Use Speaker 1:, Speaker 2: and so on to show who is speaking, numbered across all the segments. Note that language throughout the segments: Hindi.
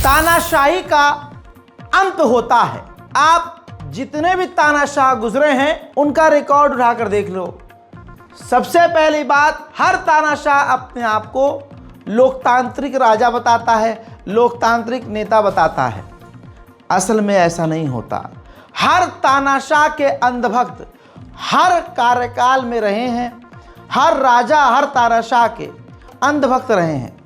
Speaker 1: तानाशाही का अंत होता है। आप जितने भी तानाशाह गुजरे हैं उनका रिकॉर्ड उठाकर देख लो। सबसे पहली बात, हर तानाशाह अपने आप को लोकतांत्रिक राजा बताता है, लोकतांत्रिक नेता बताता है। असल में ऐसा नहीं होता। हर तानाशाह के अंधभक्त हर कार्यकाल में रहे हैं, हर राजा हर तानाशाह के अंधभक्त रहे हैं,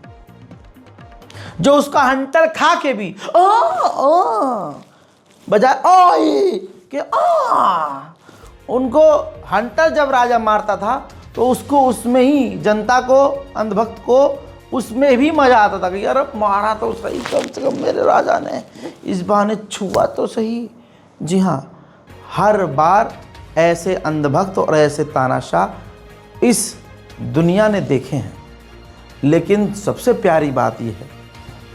Speaker 1: जो उसका हंटर खा के भी बजाय ओए कि उनको हंटर जब राजा मारता था तो उसको उसमें ही जनता को, अंधभक्त को उसमें भी मजा आता था कि यार मारा तो सही, कम से कम मेरे राजा ने इस बहाने छुआ तो सही। जी हाँ, हर बार ऐसे अंधभक्त और ऐसे तानाशाह इस दुनिया ने देखे हैं। लेकिन सबसे प्यारी बात यह है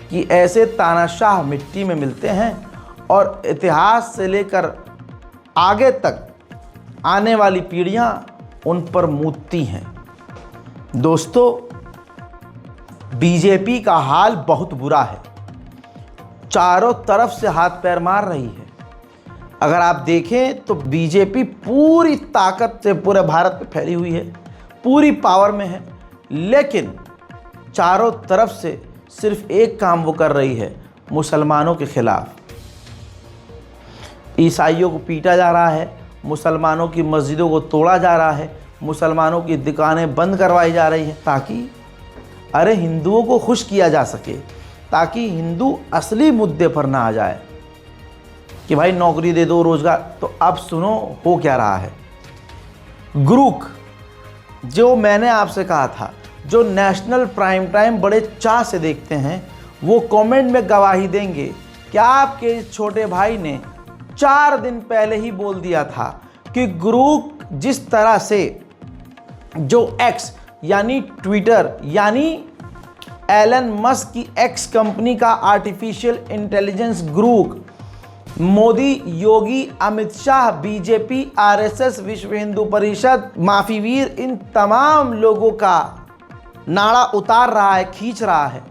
Speaker 1: कि ऐसे तानाशाह मिट्टी में मिलते हैं और इतिहास से लेकर आगे तक आने वाली पीढ़ियां उन पर मूतती हैं। दोस्तों, बीजेपी का हाल बहुत बुरा है, चारों तरफ से हाथ पैर मार रही है। अगर आप देखें तो बीजेपी पूरी ताकत से पूरे भारत में फैली हुई है, पूरी पावर में है, लेकिन चारों तरफ से सिर्फ एक काम वो कर रही है, मुसलमानों के खिलाफ। ईसाइयों को पीटा जा रहा है, मुसलमानों की मस्जिदों को तोड़ा जा रहा है, मुसलमानों की दुकानें बंद करवाई जा रही हैं, ताकि हिंदुओं को खुश किया जा सके, ताकि हिंदू असली मुद्दे पर ना आ जाए कि भाई नौकरी दे दो, रोजगार। तो अब सुनो हो क्या रहा है। गुरूक, जो मैंने आपसे कहा था, जो नेशनल प्राइम टाइम बड़े चाह से देखते हैं, वो कमेंट में गवाही देंगे कि आपके इस छोटे भाई ने 4 दिन पहले ही बोल दिया था कि गुरूक जिस तरह से जो एक्स यानी ट्विटर यानी एलन मस्क की एक्स कंपनी का आर्टिफिशियल इंटेलिजेंस गुरूक, मोदी, योगी, अमित शाह, बीजेपी, आरएसएस, विश्व हिंदू परिषद, माफी वीर, इन तमाम लोगों का नाड़ा उतार रहा है, खींच रहा है।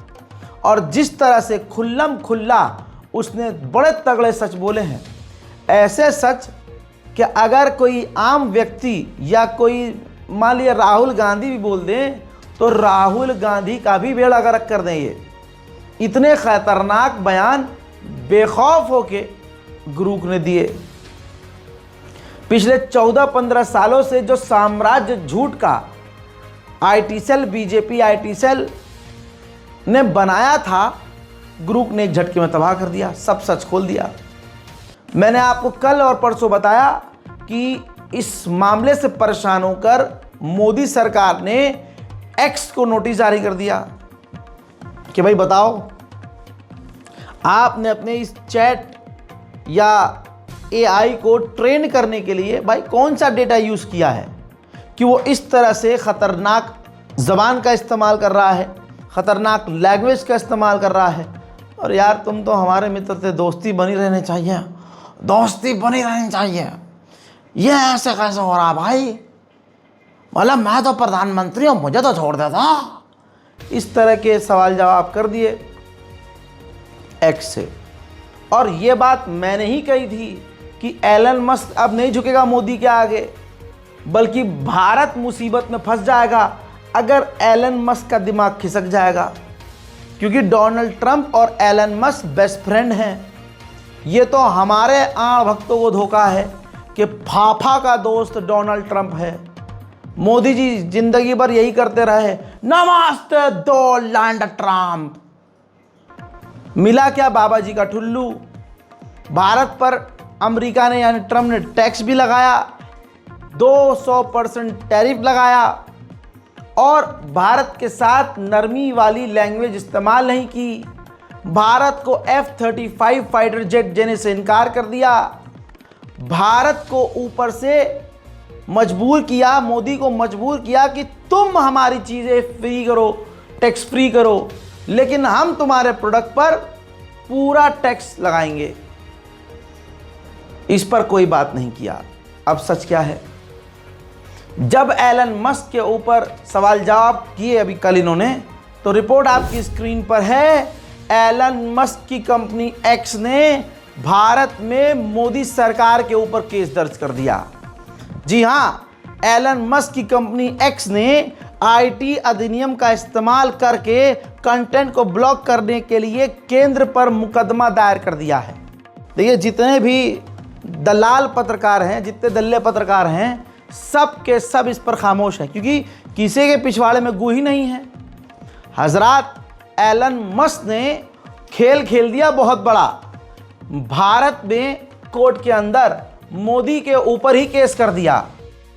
Speaker 1: और जिस तरह से खुल्लम खुल्ला उसने बड़े तगड़े सच बोले हैं, ऐसे सच कि अगर कोई आम व्यक्ति या कोई मान लिया राहुल गांधी भी बोल दें तो राहुल गांधी का भी बेड़ा गर्क कर दें। ये इतने खतरनाक बयान बेखौफ होके गुरूक ने दिए। पिछले 14-15 सालों से जो साम्राज्य झूठ का IT cell, BJP IT cell ने बनाया था, गुरूक ने एक झटके में तबाह कर दिया, सब सच खोल दिया। मैंने आपको कल और परसों बताया कि इस मामले से परेशान होकर मोदी सरकार ने एक्स को नोटिस जारी कर दिया कि भाई बताओ, आपने अपने इस चैट या एआई को ट्रेन करने के लिए भाई कौन सा डेटा यूज़ किया है कि वो इस तरह से ख़तरनाक ज़बान का इस्तेमाल कर रहा है, ख़तरनाक लैंग्वेज का इस्तेमाल कर रहा है। और यार तुम तो हमारे मित्र थे, दोस्ती बनी रहनी चाहिए, दोस्ती बनी रहनी चाहिए। ये ऐसे कैसे हो रहा भाई, मतलब मैं तो प्रधानमंत्री हूँ, मुझे तो छोड़ देता। इस तरह के सवाल जवाब कर दिए एक्स से। और ये बात मैंने ही कही थी कि एलन मस्क अब नहीं झुकेगा मोदी के आगे, बल्कि भारत मुसीबत में फंस जाएगा अगर एलन मस्क का दिमाग खिसक जाएगा, क्योंकि डोनाल्ड ट्रंप और एलन मस्क बेस्ट फ्रेंड हैं। ये तो हमारे आण भक्तों को धोखा है कि फाफा का दोस्त डोनाल्ड ट्रंप है। मोदी जी जिंदगी भर यही करते रहे, नमस्ते डोनाल्ड ट्रंप। मिला क्या, बाबा जी का ठुल्लू। भारत पर अमेरिका ने यानी ट्रंप ने टैक्स भी लगाया, 200% टैरिफ लगाया, और भारत के साथ नरमी वाली लैंग्वेज इस्तेमाल नहीं की। भारत को F-35 फाइटर जेट देने से इनकार कर दिया। भारत को ऊपर से मजबूर किया, मोदी को मजबूर किया कि तुम हमारी चीज़ें फ्री करो, टैक्स फ्री करो, लेकिन हम तुम्हारे प्रोडक्ट पर पूरा टैक्स लगाएंगे। इस पर कोई बात नहीं किया। अब सच क्या है, जब एलन मस्क के ऊपर सवाल जवाब किए अभी कल इन्होंने, तो रिपोर्ट आपकी स्क्रीन पर है एलन मस्क की कंपनी एक्स ने भारत में मोदी सरकार के ऊपर केस दर्ज कर दिया। जी हां, एलन मस्क की कंपनी एक्स ने आईटी अधिनियम का इस्तेमाल करके कंटेंट को ब्लॉक करने के लिए केंद्र पर मुकदमा दायर कर दिया है। देखिए, जितने भी दलाल पत्रकार हैं, जितने दल्ले पत्रकार हैं, सब के सब इस पर खामोश हैं, क्योंकि किसी के पिछवाड़े में गू ही नहीं है। हजरात, एलन मस्क ने खेल खेल दिया बहुत बड़ा। भारत में कोर्ट के अंदर मोदी के ऊपर ही केस कर दिया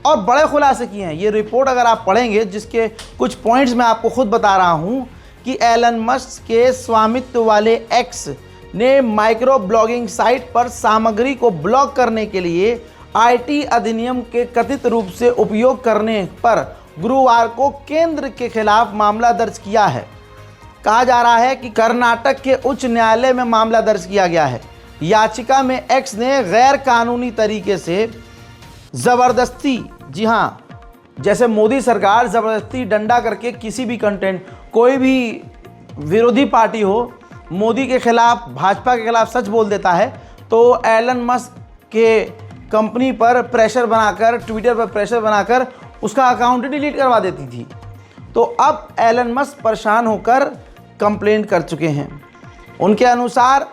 Speaker 1: और बड़े खुलासे किए हैं। ये रिपोर्ट अगर आप पढ़ेंगे, जिसके कुछ पॉइंट्स मैं आपको खुद बता रहा हूं कि एलन मस्क के स्वामित्व वाले एक्स ने माइक्रो ब्लॉगिंग साइट पर सामग्री को ब्लॉक करने के लिए आईटी अधिनियम के कथित रूप से उपयोग करने पर गुरुवार को केंद्र के खिलाफ मामला दर्ज किया है। कहा जा रहा है कि कर्नाटक के उच्च न्यायालय में मामला दर्ज किया गया है। याचिका में एक्स ने गैर कानूनी तरीके से ज़बरदस्ती, जी हाँ, जैसे मोदी सरकार ज़बरदस्ती डंडा करके किसी भी कंटेंट, कोई भी विरोधी पार्टी हो, मोदी के खिलाफ, भाजपा के खिलाफ सच बोल देता है, तो एलन मस्क के कंपनी पर प्रेशर बनाकर, ट्विटर पर प्रेशर बनाकर उसका अकाउंट डिलीट करवा देती थी। तो अब एलन मस्क परेशान होकर कंप्लेंट कर चुके हैं। उनके अनुसार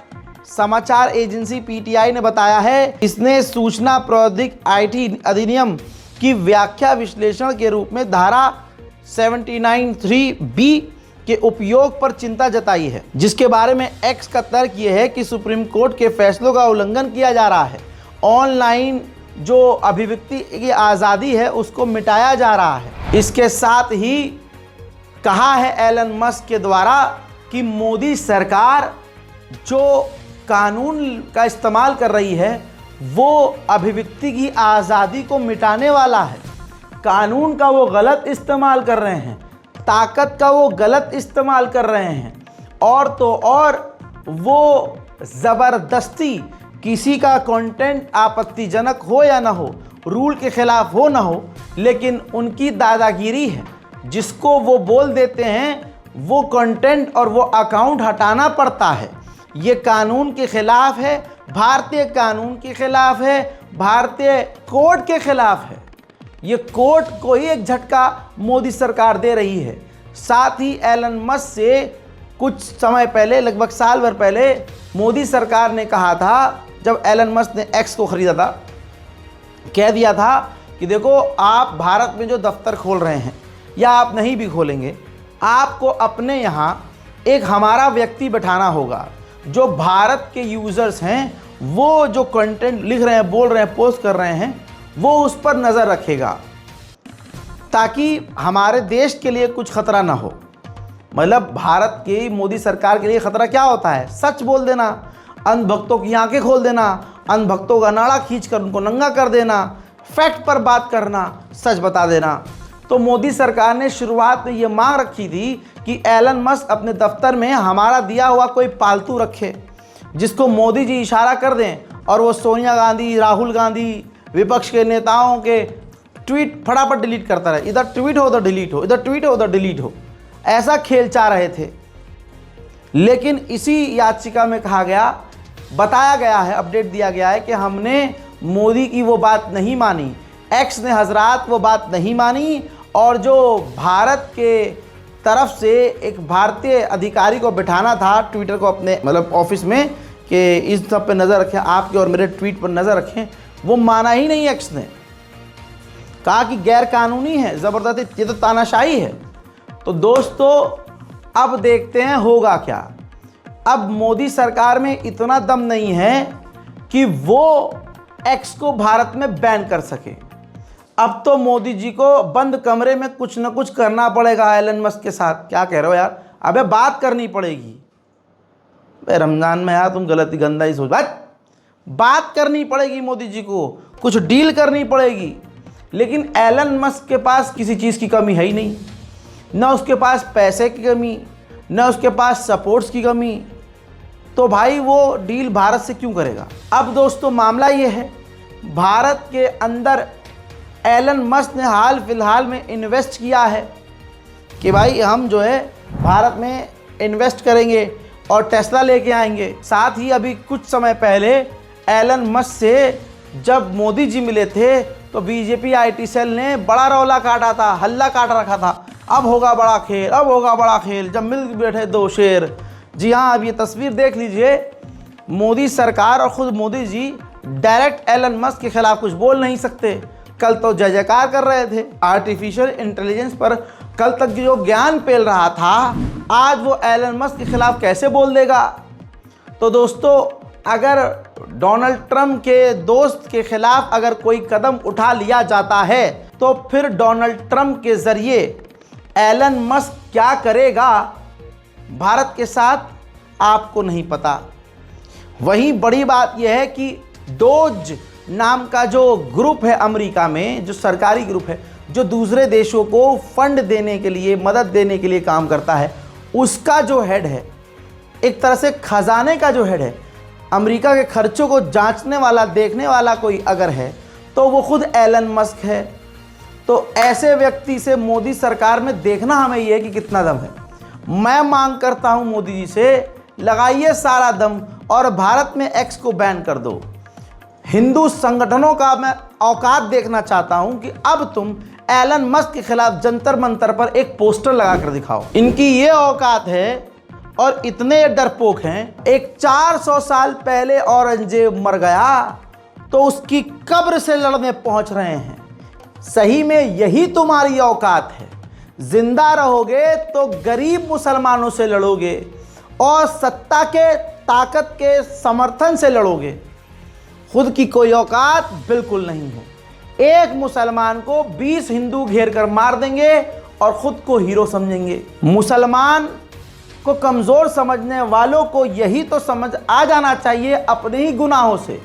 Speaker 1: समाचार एजेंसी पीटीआई ने बताया है, इसने सूचना प्रौद्योगिकी आईटी अधिनियम की व्याख्या विश्लेषण के रूप में धारा 793B के उपयोग पर चिंता जताई है, जिसके बारे में एक्स का तर्क यह है कि सुप्रीम कोर्ट के फैसलों का उल्लंघन किया जा रहा है। ऑनलाइन जो अभिव्यक्ति की आज़ादी है उसको मिटाया जा रहा है। इसके साथ ही कहा है एलन मस्क के द्वारा कि मोदी सरकार जो कानून का इस्तेमाल कर रही है वो अभिव्यक्ति की आज़ादी को मिटाने वाला है। कानून का वो गलत इस्तेमाल कर रहे हैं, ताकत का वो गलत इस्तेमाल कर रहे हैं, और तो और वो ज़बरदस्ती किसी का कंटेंट आपत्तिजनक हो या ना हो, रूल के खिलाफ हो ना हो, लेकिन उनकी दादागिरी है। जिसको वो बोल देते हैं वो कंटेंट और वो अकाउंट हटाना पड़ता है। ये कानून के खिलाफ है, भारतीय कानून के खिलाफ है, भारतीय कोर्ट के खिलाफ है। ये कोर्ट को ही एक झटका मोदी सरकार दे रही है। साथ ही एलन मस्क से कुछ समय पहले, लगभग साल भर पहले, मोदी सरकार ने कहा था, जब एलन मस्क ने एक्स को खरीदा था, कह दिया था कि देखो, आप भारत में जो दफ्तर खोल रहे हैं या आप नहीं भी खोलेंगे, आपको अपने यहाँ एक हमारा व्यक्ति बैठाना होगा जो भारत के यूज़र्स हैं, वो जो कंटेंट लिख रहे हैं, बोल रहे हैं, पोस्ट कर रहे हैं, वो उस पर नज़र रखेगा, ताकि हमारे देश के लिए कुछ खतरा ना हो। मतलब भारत की मोदी सरकार के लिए खतरा क्या होता है? सच बोल देना, अंधभक्तों की आंखें खोल देना, अंधभक्तों का नाड़ा खींचकर उनको नंगा कर देना, फैक्ट पर बात करना, सच बता देना। तो मोदी सरकार ने शुरुआत में ये मांग रखी थी कि एलन मस्क अपने दफ्तर में हमारा दिया हुआ कोई पालतू रखे, जिसको मोदी जी इशारा कर दें और वो सोनिया गांधी, राहुल गांधी, विपक्ष के नेताओं के ट्वीट फटाफट डिलीट करता रहे। इधर ट्वीट हो उधर डिलीट हो, इधर ट्वीट हो उधर डिलीट हो, ऐसा खेल चाह रहे थे। लेकिन इसी याचिका में कहा गया, बताया गया है, अपडेट दिया गया है कि हमने मोदी की वो बात नहीं मानी, एक्स ने हजरात वो बात नहीं मानी, और जो भारत के तरफ से एक भारतीय अधिकारी को बिठाना था ट्विटर को अपने मतलब ऑफिस में कि इस सब पे नज़र रखें, आपके और मेरे ट्वीट पर नज़र रखें, वो माना ही नहीं। एक्स ने कहा कि गैर कानूनी है, ज़बरदस्ती, ये तो तानाशाही है। तो दोस्तों, अब देखते हैं होगा क्या। अब मोदी सरकार में इतना दम नहीं है कि वो एक्स को भारत में बैन कर सके। अब तो मोदी जी को बंद कमरे में कुछ न कुछ करना पड़ेगा एलन मस्क के साथ। क्या कह रहे हो यार? अबे बात करनी पड़ेगी। भाई रमज़ान में यार तुम गलत ही गंदा ही सोच, बात करनी पड़ेगी मोदी जी को, कुछ डील करनी पड़ेगी। लेकिन एलन मस्क के पास किसी चीज़ की कमी है ही नहीं, ना उसके पास पैसे की कमी, ना उसके पास सपोर्ट्स की कमी। तो भाई वो डील भारत से क्यों करेगा? अब दोस्तों मामला ये है, भारत के अंदर एलन मस्क ने हाल फिलहाल में इन्वेस्ट किया है कि भाई हम जो है भारत में इन्वेस्ट करेंगे, और टेस्ला लेके आएंगे। साथ ही अभी कुछ समय पहले एलन मस्क से जब मोदी जी मिले थे तो बीजेपी आईटी सेल ने बड़ा रौला काटा था, हल्ला काट रखा था, अब होगा बड़ा खेल, अब होगा बड़ा खेल, जब मिल बैठे दो शेर। जी हाँ, अब ये तस्वीर देख लीजिए, मोदी सरकार और ख़ुद Modi ji direct Elon Musk के खिलाफ कुछ बोल नहीं सकते। कल तो जय जयकार कर रहे थे आर्टिफिशियल इंटेलिजेंस पर, कल तक जो ज्ञान फैल रहा था, आज वो एलन मस्क के खिलाफ कैसे बोल देगा। तो दोस्तों, अगर डोनाल्ड ट्रंप के दोस्त के खिलाफ अगर कोई कदम उठा लिया जाता है तो फिर डोनाल्ड ट्रंप के ज़रिए एलन मस्क क्या करेगा भारत के साथ, आपको नहीं पता। वहीं बड़ी बात यह है कि डोज नाम का जो ग्रुप है अमेरिका में, जो सरकारी ग्रुप है, जो दूसरे देशों को फंड देने के लिए, मदद देने के लिए काम करता है, उसका जो हेड है, एक तरह से खजाने का जो हेड है, अमेरिका के खर्चों को जांचने वाला, देखने वाला कोई अगर है तो वो खुद एलन मस्क है। तो ऐसे व्यक्ति से मोदी सरकार में देखना हमें ये है कि कितना दम है। मैं मांग करता हूं मोदी जी से, लगाइए सारा दम और भारत में एक्स को बैन कर दो। हिंदू संगठनों का मैं औकात देखना चाहता हूं कि अब तुम एलन मस्क के खिलाफ जंतर मंतर पर एक पोस्टर लगा कर दिखाओ। इनकी ये औकात है और इतने डरपोक हैं। एक 400 साल पहले औरंगजेब मर गया तो उसकी कब्र से लड़ने पहुंच रहे हैं। सही में यही तुम्हारी औकात है। जिंदा रहोगे तो गरीब मुसलमानों से लड़ोगे और सत्ता के, ताकत के समर्थन से लड़ोगे। खुद की कोई औकात बिल्कुल नहीं है। एक मुसलमान को 20 हिंदू घेर कर मार देंगे और खुद को हीरो समझेंगे। मुसलमान को कमज़ोर समझने वालों को यही तो समझ आ जाना चाहिए अपने ही गुनाहों से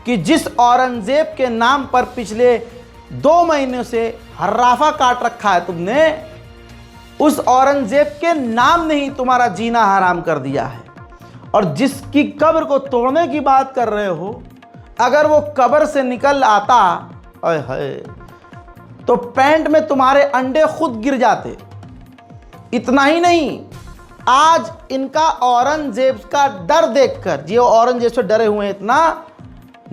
Speaker 1: कि जिस औरंगजेब के नाम पर पिछले 2 महीनों से हर्राफा काट रखा है तुमने, उस औरंगजेब के नाम ने ही तुम्हारा जीना हराम कर दिया है। और जिसकी कब्र को तोड़ने की बात कर रहे हो, अगर वो कब्र से निकल आता है तो पैंट में तुम्हारे अंडे खुद गिर जाते। इतना ही नहीं, आज इनका औरंगजेब का डर देखकर, ये औरंगजेब से डरे हुए हैं, इतना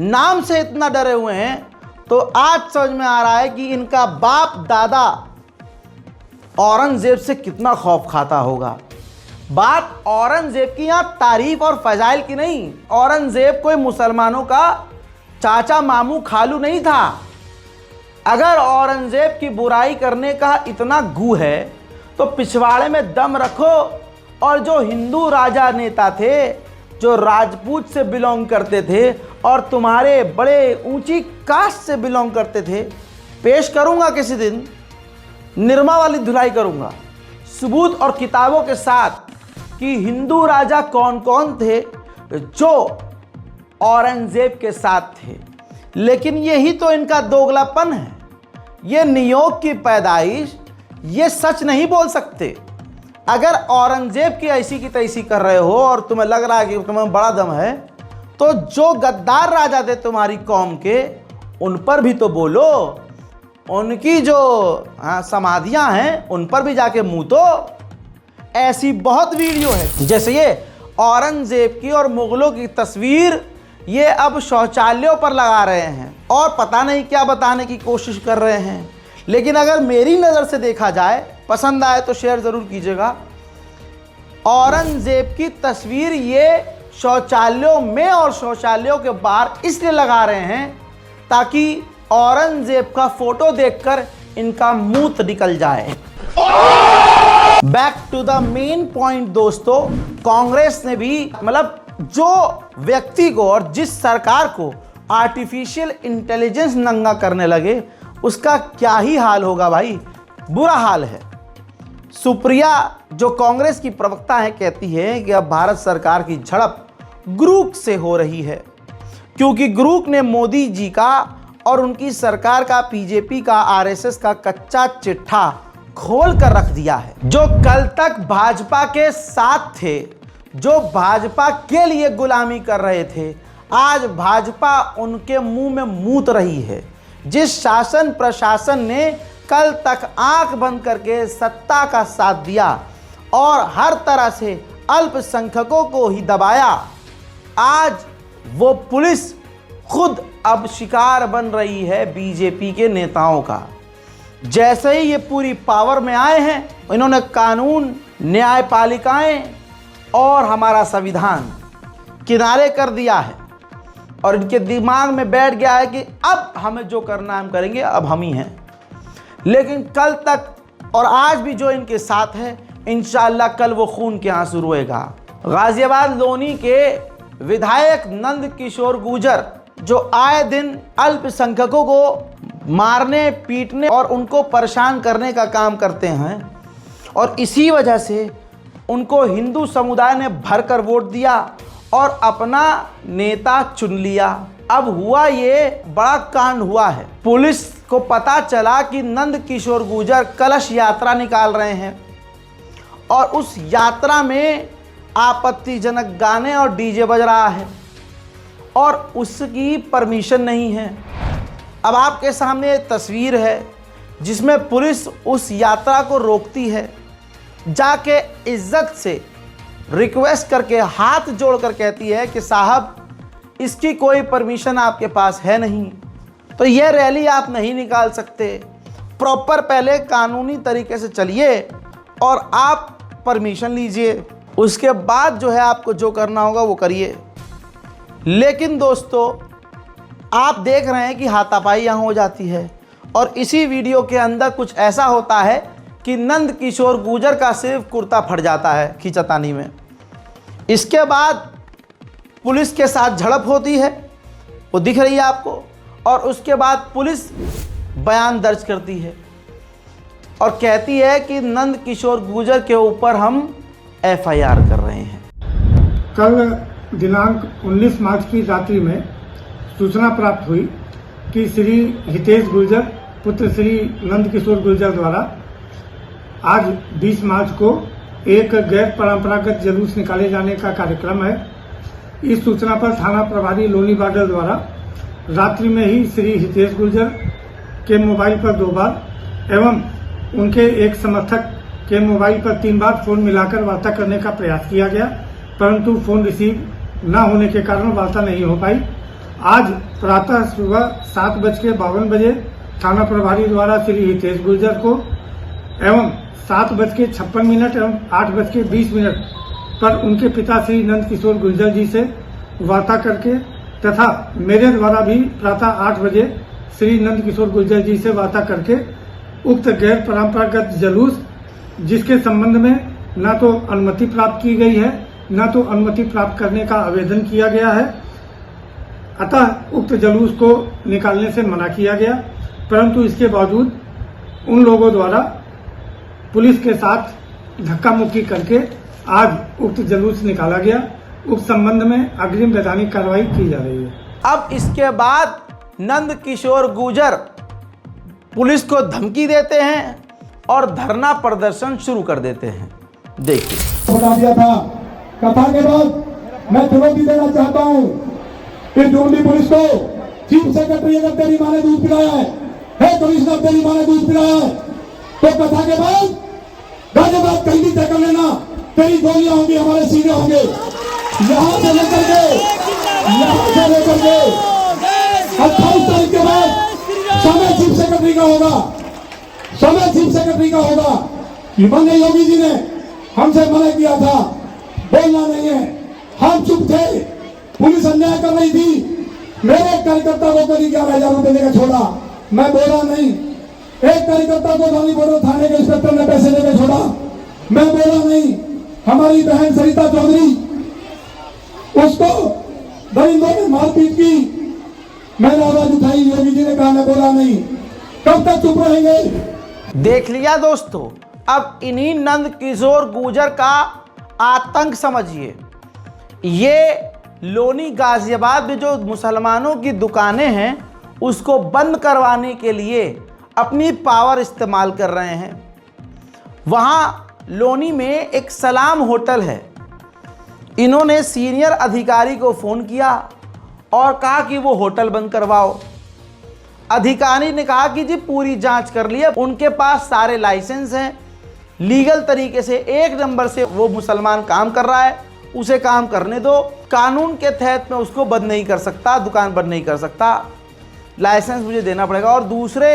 Speaker 1: नाम से इतना डरे हुए हैं, तो आज समझ में आ रहा है कि इनका बाप दादा औरंगजेब से कितना खौफ खाता होगा। बात औरंगजेब की यहाँ तारीफ और फजाइल की नहीं। औरंगजेब कोई मुसलमानों का चाचा, मामू, खालू नहीं था। अगर औरंगजेब की बुराई करने का इतना गू है तो पिछवाड़े में दम रखो और जो हिंदू राजा नेता थे, जो राजपूत से बिलोंग करते थे और तुम्हारे बड़े ऊंची कास्ट से बिलोंग करते थे, पेश करूंगा किसी दिन, निर्मा वाली धुलाई करूंगा सबूत और किताबों के साथ कि हिंदू राजा कौन कौन थे जो औरंगजेब के साथ थे। लेकिन यही तो इनका दोगलापन है। ये नियोग की पैदाइश, ये सच नहीं बोल सकते। अगर औरंगजेब की ऐसी की तैसी कर रहे हो और तुम्हें लग रहा है कि तुम्हें बड़ा दम है, तो जो गद्दार राजा थे तुम्हारी कौम के, उन पर भी तो बोलो। उनकी जो समाधियां हैं उन पर भी जाके मुँह दो। ऐसी बहुत वीडियो है, जैसे ये औरंगजेब की और मुगलों की तस्वीर ये अब शौचालयों पर लगा रहे हैं और पता नहीं क्या बताने की कोशिश कर रहे हैं। लेकिन अगर मेरी नज़र से देखा जाए, पसंद आए तो शेयर ज़रूर कीजिएगा। औरंगजेब की तस्वीर ये शौचालयों में और शौचालयों के बाहर इसलिए लगा रहे हैं ताकि औरंगजेब का फोटो देखकर इनका मुंह निकल जाए। Back to the main point दोस्तों, कांग्रेस ने भी, मतलब जो व्यक्ति को और जिस सरकार को आर्टिफिशियल इंटेलिजेंस नंगा करने लगे, उसका क्या ही हाल होगा भाई, बुरा हाल है। सुप्रिया जो कांग्रेस की प्रवक्ता है, कहती है कि अब भारत सरकार की झड़प ग्रुप से हो रही है क्योंकि ग्रुप ने मोदी जी का और उनकी सरकार का, बीजेपी का, आरएसएस का कच्चा चिट्ठा खोल कर रख दिया है। जो कल तक भाजपा के साथ थे, जो भाजपा के लिए गुलामी कर रहे थे, आज भाजपा उनके मुंह में मूत रही है। जिस शासन प्रशासन ने कल तक आंख बंद करके सत्ता का साथ दिया और हर तरह से अल्पसंख्यकों को ही दबाया, आज वो पुलिस खुद अब शिकार बन रही है बीजेपी के नेताओं का। जैसे ही ये पूरी पावर में आए हैं, इन्होंने कानून, न्यायपालिकाएं और हमारा संविधान किनारे कर दिया है और इनके दिमाग में बैठ गया है कि अब हमें जो करना है हम करेंगे, अब हम ही हैं। लेकिन कल तक और आज भी जो इनके साथ है, इंशाअल्लाह कल वो खून के आंसू रोएगा। गाजियाबाद लोनी के विधायक नंद किशोर गुर्जर जो आए दिन अल्पसंख्यकों को मारने, पीटने और उनको परेशान करने का काम करते हैं और इसी वजह से उनको हिंदू समुदाय ने भरकर वोट दिया और अपना नेता चुन लिया। अब हुआ ये बड़ा कांड हुआ है। पुलिस को पता चला कि नंद किशोर गुर्जर कलश यात्रा निकाल रहे हैं और उस यात्रा में आपत्तिजनक गाने और डीजे बज रहा है और उसकी परमिशन नहीं है। अब आपके सामने एक तस्वीर है जिसमें पुलिस उस यात्रा को रोकती है, जाके इज्जत से रिक्वेस्ट करके हाथ जोड़कर कहती है कि साहब इसकी कोई परमिशन आपके पास है नहीं, तो यह रैली आप नहीं निकाल सकते, प्रॉपर पहले कानूनी तरीके से चलिए और आप परमिशन लीजिए, उसके बाद जो है आपको जो करना होगा वो करिए। लेकिन दोस्तों आप देख रहे हैं कि हाथापाई यहाँ हो जाती है और इसी वीडियो के अंदर कुछ ऐसा होता है कि नंद किशोर गुर्जर का सिर्फ कुर्ता फट जाता है खींचातानी में। इसके बाद पुलिस के साथ झड़प होती है, वो दिख रही है आपको, और उसके बाद पुलिस बयान दर्ज करती है और कहती है कि नंद किशोर गुर्जर के ऊपर हम एफआईआर कर रहे हैं।
Speaker 2: कल दिनांक 19 मार्च की रात्रि में सूचना प्राप्त हुई कि श्री हितेश गुर्जर पुत्र श्री नंद किशोर गुर्जर द्वारा आज 20 मार्च को एक गैर परंपरागत जुलूस निकाले जाने का कार्यक्रम है। इस सूचना पर थाना प्रभारी लोनी बार्डर द्वारा रात्रि में ही श्री हितेश गुर्जर के मोबाइल पर 2 बार एवं उनके एक समर्थक के मोबाइल पर 3 बार फोन मिलाकर वार्ता करने का प्रयास किया गया, परंतु फोन रिसीव न होने के कारण वार्ता नहीं हो पाई। आज प्रातः सुबह 7:52 थाना प्रभारी द्वारा श्री हितेश गुर्जर को एवं 7:56 एवं 8:20 पर उनके पिता श्री नंद किशोर गुर्जर जी से वार्ता करके तथा मेरे द्वारा भी प्रातः 8 बजे श्री नंद किशोर गुर्जर जी से वार्ता करके उक्त गैर परंपरागत जुलूस जिसके संबंध में न तो अनुमति प्राप्त की गई है न तो अनुमति प्राप्त करने का आवेदन किया गया है, अतः उक्त जुलूस को निकालने से मना किया गया। परंतु इसके बावजूद उन लोगों द्वारा पुलिस के साथ धक्का मुक्की करके आज उक्त जुलूस निकाला गया। उक्त संबंध में अग्रिम वैधानिक कार्रवाई की जा रही है। अब
Speaker 1: इसके बाद नंद किशोर गुर्जर पुलिस को धमकी देते हैं और धरना प्रदर्शन शुरू कर देते हैं। देखिए,
Speaker 3: बता दिया था कथा के बाद मैं चुनौती देना चाहता हूं कि दिल्ली पुलिस को, चीफ सेक्रेटरी अगर तेरी माँ ने दूध पिलाया है कमिश्नर तेरी माँ ने दूध पिलाया है, तो कथा के बाद गाजियाबाद कहीं भी तय कर लेना, तेरी गोलियां होंगी, हमारे सीने होंगे, यहां से लेकर के 28 तारीख के बाद समय चीफ सेक्रेटरी का होगा, समय चीफ सेक्रेटरी का होगा। माननीय योगी जी ने हमसे मना किया था, बोलना नहीं है, हम चुप थे, पुलिस अन्याय कर रही थी, मेरे कार्यकर्ता को करीब 11,000 रुपए देकर छोड़ा, मैं बोला नहीं। एक कार्यकर्ता को रानी बॉर्डर थाने के इंस्पेक्टर ने पैसे देकर छोड़ा, मैं बोला नहीं। हमारी बहन सरिता चौधरी, उसको दरिंदों ने मारपीट की, मैंने आवाज उठाई, योगी जी ने कहा मैं बोला नहीं। कब तक चुप रहेंगे?
Speaker 1: देख लिया दोस्तों, अब इन्हीं नंद किशोर गुर्जर का आतंक समझिए। ये लोनी गाजियाबाद में जो मुसलमानों की दुकानें हैं उसको बंद करवाने के लिए अपनी पावर इस्तेमाल कर रहे हैं। वहाँ लोनी में एक सलाम होटल है, इन्होंने सीनियर अधिकारी को फ़ोन किया और कहा कि वो होटल बंद करवाओ। अधिकारी ने कहा कि जी पूरी जांच कर लिया, उनके पास सारे लाइसेंस हैं, लीगल तरीके से एक नंबर से वो मुसलमान काम कर रहा है, उसे काम करने दो। कानून के तहत मैं उसको बंद नहीं कर सकता, दुकान बंद नहीं कर सकता, लाइसेंस मुझे देना पड़ेगा। और दूसरे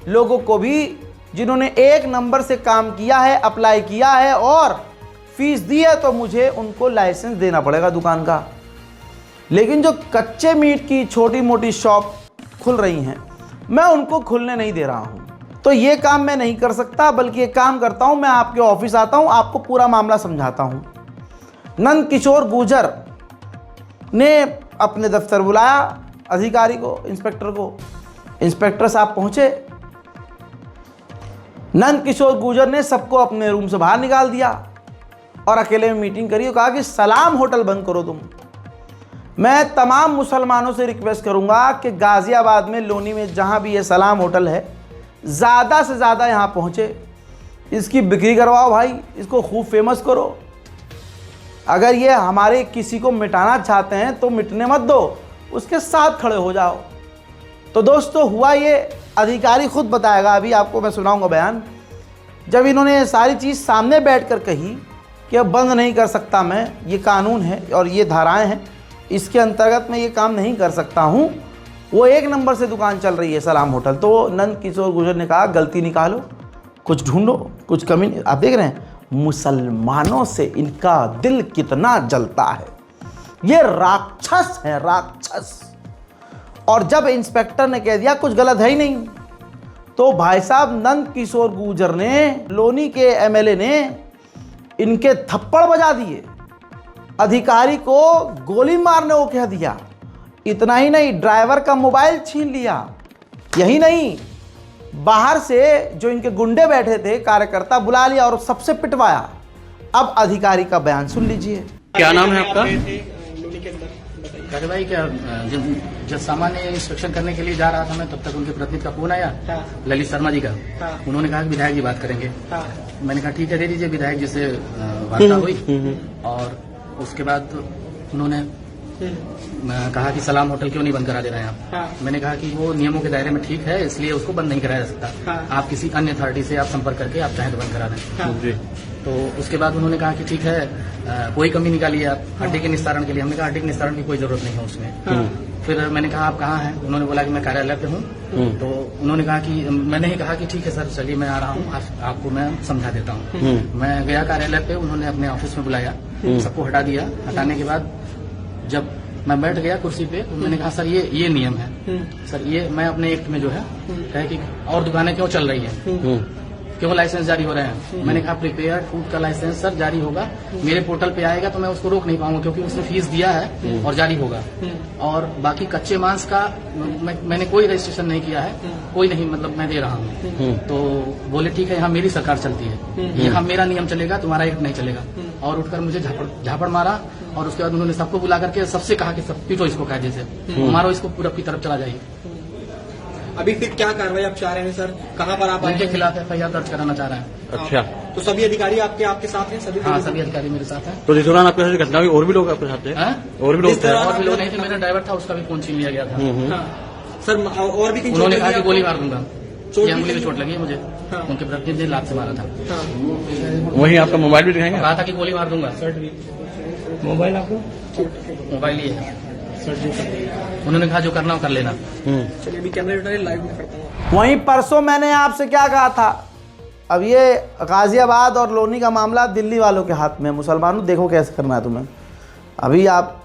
Speaker 1: लोगों को भी जिन्होंने एक नंबर से काम किया है, अप्लाई किया है और फीस दी है, तो मुझे उनको लाइसेंस देना पड़ेगा दुकान का। लेकिन जो कच्चे मीट की छोटी मोटी शॉप खुल रही हैं, मैं उनको खुलने नहीं दे रहा हूं। तो ये काम मैं नहीं कर सकता, बल्कि ये काम करता हूं, मैं आपके ऑफिस आता हूं, आपको पूरा मामला समझाता हूं। नंद किशोर गुर्जर ने अपने दफ्तर बुलाया अधिकारी को, इंस्पेक्टर को। इंस्पेक्टर साहब पहुंचे, नंद किशोर गुर्जर ने सबको अपने रूम से बाहर निकाल दिया और अकेले में मीटिंग करी और कहा कि सलाम होटल बंद करो तुम। मैं तमाम मुसलमानों से रिक्वेस्ट करूंगा कि गाज़ियाबाद में, लोनी में, जहां भी ये सलाम होटल है, ज़्यादा से ज़्यादा यहां पहुंचे, इसकी बिक्री करवाओ भाई, इसको खूब फेमस करो। अगर ये हमारे किसी को मिटाना चाहते हैं तो मिटने मत दो, उसके साथ खड़े हो जाओ। तो दोस्तों हुआ ये, अधिकारी खुद बताएगा, अभी आपको मैं सुनाऊंगा बयान। जब इन्होंने सारी चीज़ सामने बैठकर कही कि अब बंद नहीं कर सकता मैं, ये कानून है और ये धाराएं हैं, इसके अंतर्गत मैं ये काम नहीं कर सकता हूँ, वो एक नंबर से दुकान चल रही है सलाम होटल। तो नंद किशोर गुर्जर ने कहा गलती निकालो, कुछ ढूंढो, कुछ कमी नहीं। आप देख रहे हैं मुसलमानों से इनका दिल कितना जलता है, ये राक्षस है, राक्षस। और जब इंस्पेक्टर ने कह दिया कुछ गलत है ही नहीं, तो भाई साहब नंद किशोर गुर्जर ने, लोनी के एमएलए ने इनके थप्पड़ बजा दिए, अधिकारी को गोली मारने को कह दिया। इतना ही नहीं, ड्राइवर का मोबाइल छीन लिया। यही नहीं, बाहर से जो इनके गुंडे बैठे थे, कार्यकर्ता बुला लिया और सबसे पिटवाया। अब अधिकारी का बयान सुन लीजिए।
Speaker 4: क्या नाम है आपका?
Speaker 5: कार्रवाई क्या, जब सामान्य इंस्पेक्शन करने के लिए जा रहा था मैं, तब तक उनके प्रतिनिधि का फोन आया, ललित शर्मा जी का। उन्होंने कहा कि विधायक जी बात करेंगे। मैंने कहा ठीक है दे दीजिए। विधायक जी से वार्ता हुई और उसके बाद उन्होंने कहा कि सलाम होटल क्यों नहीं बंद करा दे रहे हैं आप। मैंने कहा कि वो नियमों के दायरे में ठीक है, इसलिए उसको बंद नहीं कराया जा सकता। आप किसी अन्य अथॉरिटी से आप संपर्क करके आप चाहें तो बंद करा दें। तो उसके बाद उन्होंने कहा कि ठीक है, कोई कमी निकालिए आप हड्डी के निस्तारण के लिए। हमने कहा हड्डी के निस्तारण की कोई जरूरत नहीं है उसमें। फिर मैंने कहा आप कहाँ हैं? उन्होंने बोला कि मैं कार्यालय पे हूँ। तो उन्होंने कहा कि मैंने ही कहा कि ठीक है सर चलिए मैं आ रहा हूँ, आपको मैं समझा देता हूँ। मैं गया कार्यालय पे, उन्होंने अपने ऑफिस में बुलाया, सबको हटा दिया। हटाने के बाद जब मैं बैठ गया कुर्सी पे, तो मैंने कहा सर ये नियम है सर, ये मैं अपने एक्ट में जो है कहे कि और दुकानें क्यों चल रही हैं, क्यों लाइसेंस जारी हो रहे हैं। मैंने कहा प्रिपेयर्ड फूड का लाइसेंस सर जारी होगा, मेरे पोर्टल पे आएगा तो मैं उसको रोक नहीं पाऊंगा क्योंकि उसने फीस दिया है और जारी होगा। और बाकी कच्चे मांस का मैंने कोई रजिस्ट्रेशन नहीं किया है, कोई नहीं, मतलब मैं दे रहा हूँ। तो बोले ठीक है, यहाँ मेरी सरकार चलती है, यहाँ मेरा नियम चलेगा, तुम्हारा एक्ट नहीं चलेगा। और उठकर मुझे झापड़ मारा और उसके बाद उन्होंने सबको बुला करके सबसे कहा कि सब पीटो इसको कायदे से, मारो इसको, पूरा अपनी तरफ चला जाइए।
Speaker 4: अभी फिर क्या कार्रवाई आप चाह रहे हैं सर? कहाँ पर आप
Speaker 5: उनके खिलाफ FIR दर्ज कराना चाह रहे हैं।
Speaker 4: अच्छा, तो सभी अधिकारी आपके साथ हैं? सभी?
Speaker 5: हाँ, सभी अधिकारी मेरे साथ हैं।
Speaker 4: तो जिस दौरान आपके साथ घटना हुई और भी लोग आपके साथ थे? और भी लोग थे?
Speaker 5: और भी लोग नहीं थे, मेरा ड्राइवर था, उसका भी फोन छीन लिया गया था।
Speaker 4: सर और भी
Speaker 5: उन्होंने कहा कि गोली मार दूंगा, अंगुली में चोट लगी है मुझे, उनके प्रतिनिधि ने लात से मारा था।
Speaker 4: वहीं आपका मोबाइल भी दिखाएंगे?
Speaker 5: कहा था कि गोली मार दूंगा।
Speaker 4: मोबाइल आपको?
Speaker 5: मोबाइल ही है। उन्होंने कहा जो करना हो कर लेना।
Speaker 4: चलिए अभी कैमरे लाइव में करता हूँ।
Speaker 1: वहीं परसों मैंने आपसे क्या कहा था, अब ये गाज़ियाबाद और लोनी का मामला दिल्ली वालों के हाथ में। मुसलमानों देखो कैसे करना है तुम्हें। अभी आप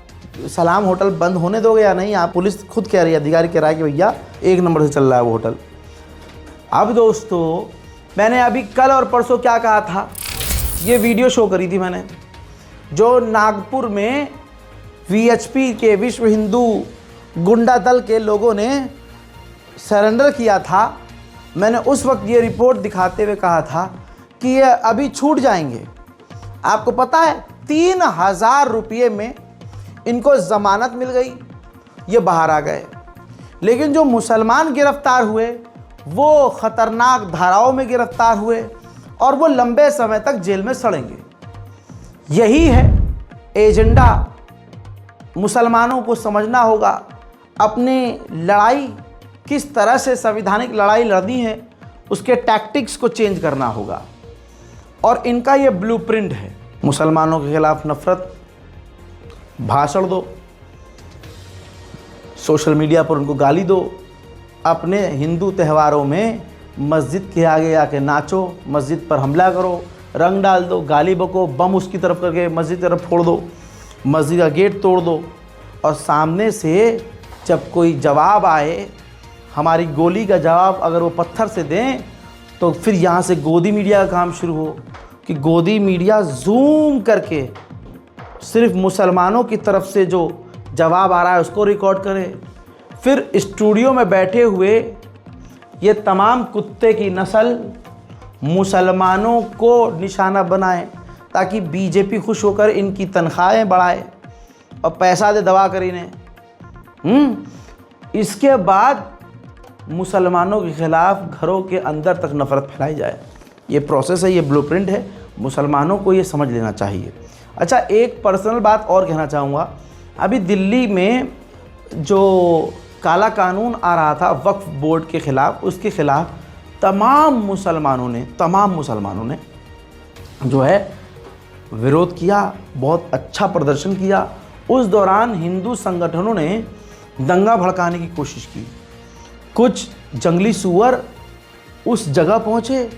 Speaker 1: सलाम होटल बंद होने दोगे या नहीं? आप पुलिस खुद कह रही है, अधिकारी कह रहा है कि भैया एक नंबर से चल रहा है वो होटल। अब दोस्तों मैंने अभी कल और परसों क्या कहा था, ये वीडियो शो करी थी मैंने, जो नागपुर में VHP के, विश्व हिंदू गुंडा दल के लोगों ने सरेंडर किया था। मैंने उस वक्त ये रिपोर्ट दिखाते हुए कहा था कि ये अभी छूट जाएंगे। आपको पता है 3000 रुपये में इनको ज़मानत मिल गई, ये बाहर आ गए। लेकिन जो मुसलमान गिरफ्तार हुए वो ख़तरनाक धाराओं में गिरफ्तार हुए और वो लंबे समय तक जेल में सड़ेंगे। यही है एजेंडा। मुसलमानों को समझना होगा अपनी लड़ाई किस तरह से संवैधानिक लड़ाई लड़नी है, उसके टैक्टिक्स को चेंज करना होगा। और इनका ये ब्लूप्रिंट है। मुसलमानों के खिलाफ नफरत, भाषण दो, सोशल मीडिया पर उनको गाली दो, अपने हिंदू त्यौहारों में मस्जिद के आगे आके नाचो, मस्जिद पर हमला करो, रंग डाल दो, गाली बको, बम उसकी तरफ करके मस्जिद की तरफ फोड़ दो, मस्जिद का गेट तोड़ दो, और सामने से जब कोई जवाब आए, हमारी गोली का जवाब अगर वो पत्थर से दें, तो फिर यहाँ से गोदी मीडिया का काम शुरू हो कि गोदी मीडिया जूम करके सिर्फ मुसलमानों की तरफ से जो जवाब आ रहा है उसको रिकॉर्ड करे। फिर स्टूडियो में बैठे हुए ये तमाम कुत्ते की नस्ल मुसलमानों को निशाना बनाए ताकि बीजेपी खुश होकर इनकी तनख्वाहें बढ़ाए और पैसा दे दबा कर इन्हें। इसके बाद मुसलमानों के ख़िलाफ़ घरों के अंदर तक नफ़रत फैलाई जाए। ये प्रोसेस है, ये ब्लूप्रिंट है, मुसलमानों को ये समझ लेना चाहिए। अच्छा, एक पर्सनल बात और कहना चाहूँगा। अभी दिल्ली में जो काला कानून आ रहा था वक्फ बोर्ड के ख़िलाफ़, उसके ख़िलाफ़ तमाम मुसलमानों ने जो है विरोध किया, बहुत अच्छा प्रदर्शन किया। उस दौरान हिंदू संगठनों ने दंगा भड़काने की कोशिश की। कुछ जंगली सूअर उस जगह पहुँचे,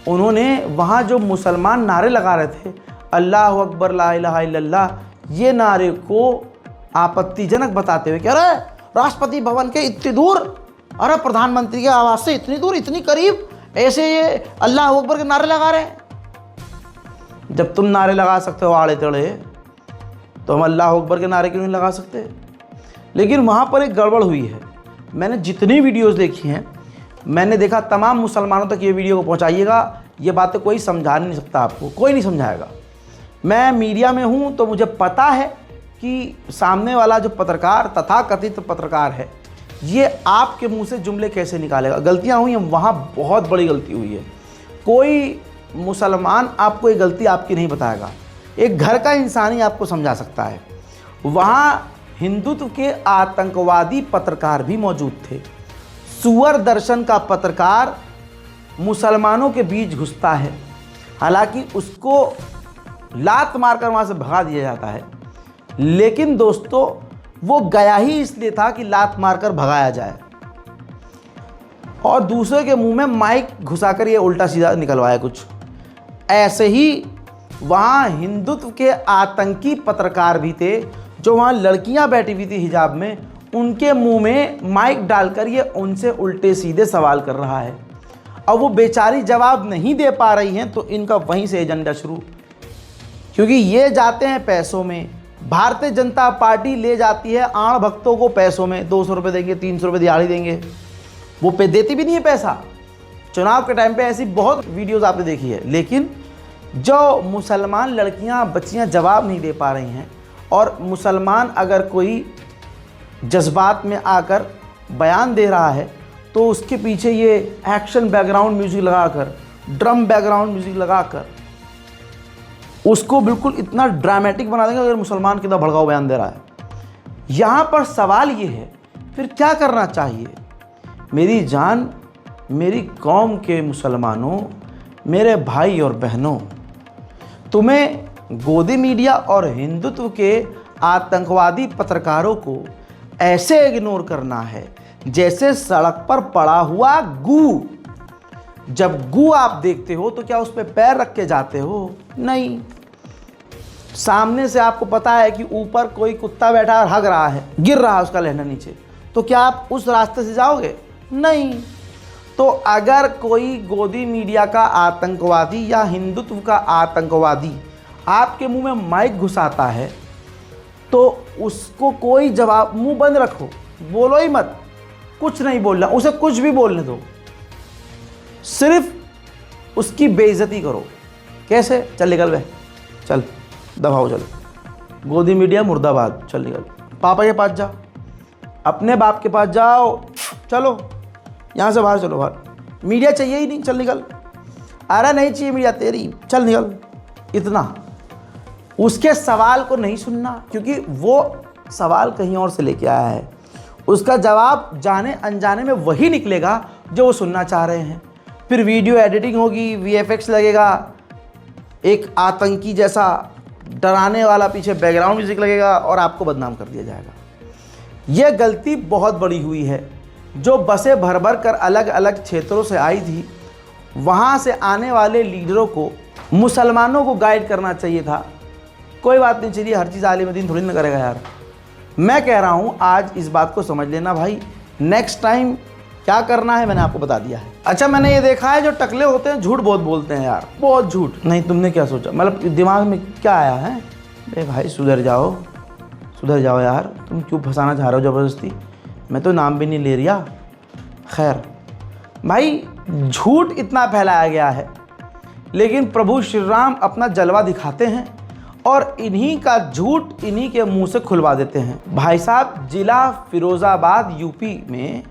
Speaker 1: उन्होंने वहाँ जो मुसलमान नारे लगा रहे थे, अल्लाह अकबर ला इलाहा इल्लल्लाह, ये नारे को आपत्तिजनक बताते हुए, कह रहे राष्ट्रपति भवन के इतनी दूर, अरे प्रधानमंत्री के आवास से इतनी दूर, इतनी करीब, ऐसे ये अल्लाह अकबर के नारे लगा रहे हैं। जब तुम नारे लगा सकते हो आड़े तड़े, तो हम अल्लाह अकबर के नारे क्यों नहीं लगा सकते? लेकिन वहाँ पर एक गड़बड़ हुई है। मैंने जितनी वीडियोस देखी हैं, मैंने देखा तमाम मुसलमानों तक ये वीडियो को पहुँचाइएगा, ये बातें कोई समझा नहीं सकता, आपको कोई नहीं समझाएगा। मैं मीडिया में हूँ तो मुझे पता है कि सामने वाला जो पत्रकार, तथाकथित पत्रकार है, ये आपके मुंह से जुमले कैसे निकालेगा। गलतियाँ हुई हैं, वहाँ बहुत बड़ी गलती हुई है। कोई मुसलमान आपको ये गलती आपकी नहीं बताएगा, एक घर का इंसान ही आपको समझा सकता है। वहाँ हिंदुत्व के आतंकवादी पत्रकार भी मौजूद थे। सुअर दर्शन का पत्रकार मुसलमानों के बीच घुसता है, हालांकि उसको लात मारकर वहाँ से भगा दिया जाता है, लेकिन दोस्तों वो गया ही इसलिए था कि लात मारकर भगाया जाए, और दूसरे के मुंह में माइक घुसाकर ये उल्टा सीधा निकलवाया कुछ। ऐसे ही वहाँ हिंदुत्व के आतंकी पत्रकार भी थे, जो वहाँ लड़कियाँ बैठी हुई थी हिजाब में, उनके मुंह में माइक डालकर ये उनसे उल्टे सीधे सवाल कर रहा है। अब वो बेचारी जवाब नहीं दे पा रही हैं, तो इनका वहीं से एजेंडा शुरू, क्योंकि ये जाते हैं पैसों में। भारतीय जनता पार्टी ले जाती है आण भक्तों को पैसों में, 200 रुपये देंगे, 300 रुपये दिहाड़ी देंगे, वो पे देती भी नहीं है पैसा। चुनाव के टाइम पे ऐसी बहुत वीडियोस आपने देखी है। लेकिन जो मुसलमान लड़कियां, बच्चियां जवाब नहीं दे पा रही हैं, और मुसलमान अगर कोई जज्बात में आकर बयान दे रहा है, तो उसके पीछे ये एक्शन बैकग्राउंड म्यूज़िक लगाकर, ड्रम बैकग्राउंड म्यूज़िक लगाकर उसको बिल्कुल इतना ड्रामेटिक बना देंगे अगर मुसलमान कितना भड़काऊ बयान दे रहा है। यहाँ पर सवाल ये है, फिर क्या करना चाहिए? मेरी जान, मेरी कौम के मुसलमानों, मेरे भाई और बहनों, तुम्हें गोदी मीडिया और हिंदुत्व के आतंकवादी पत्रकारों को ऐसे इग्नोर करना है जैसे सड़क पर पड़ा हुआ गू। जब गू आप देखते हो तो क्या उस पर पैर रख के जाते हो? नहीं। सामने से आपको पता है कि ऊपर कोई कुत्ता बैठा और हग रहा है, गिर रहा है उसका लहना नीचे, तो क्या आप उस रास्ते से जाओगे? नहीं। तो अगर कोई गोदी मीडिया का आतंकवादी या हिंदुत्व का आतंकवादी आपके मुंह में माइक घुसाता है, तो उसको कोई जवाब, मुंह बंद रखो, बोलो ही मत, कुछ नहीं बोलना, उसे कुछ भी बोलने दो, सिर्फ उसकी बेइज्जती करो। कैसे? चल निकल बे, चल दबाओ, चल गोदी मीडिया मुर्दाबाद, चल निकल, पापा के पास जा, अपने बाप के पास जाओ, चलो यहाँ से बाहर चलो, बाहर मीडिया चाहिए ही नहीं, चल निकल, अरे नहीं चाहिए मीडिया तेरी, चल निकल। इतना उसके सवाल को नहीं सुनना, क्योंकि वो सवाल कहीं और से लेके आया है, उसका जवाब जाने अनजाने में वही निकलेगा जो वो सुनना चाह रहे हैं। फिर वीडियो एडिटिंग होगी, VFX लगेगा, एक आतंकी जैसा डराने वाला पीछे बैकग्राउंड म्यूजिक लगेगा और आपको बदनाम कर दिया जाएगा। यह गलती बहुत बड़ी हुई है। जो बसें भर भर कर अलग अलग क्षेत्रों से आई थी, वहाँ से आने वाले लीडरों को मुसलमानों को गाइड करना चाहिए था। कोई बात नहीं, चलिए हर चीज़ आलिम दीन थोड़ी ना करेगा यार। मैं कह रहा हूँ आज इस बात को समझ लेना भाई, नेक्स्ट टाइम क्या करना है मैंने आपको बता दिया है। अच्छा, मैंने ये देखा है जो टकले होते हैं झूठ बहुत बोलते हैं यार, बहुत झूठ। नहीं, तुमने क्या सोचा, मतलब दिमाग में क्या आया है? अरे भाई सुधर जाओ यार, तुम क्यों फंसाना चाह रहे हो ज़बरदस्ती? मैं तो नाम भी नहीं ले रहा। खैर भाई, झूठ इतना फैलाया गया है, लेकिन प्रभु श्री राम अपना जलवा दिखाते हैं और इन्हीं का झूठ इन्हीं के मुंह से खुलवा देते हैं। भाई साहब, जिला फिरोज़ाबाद यूपी में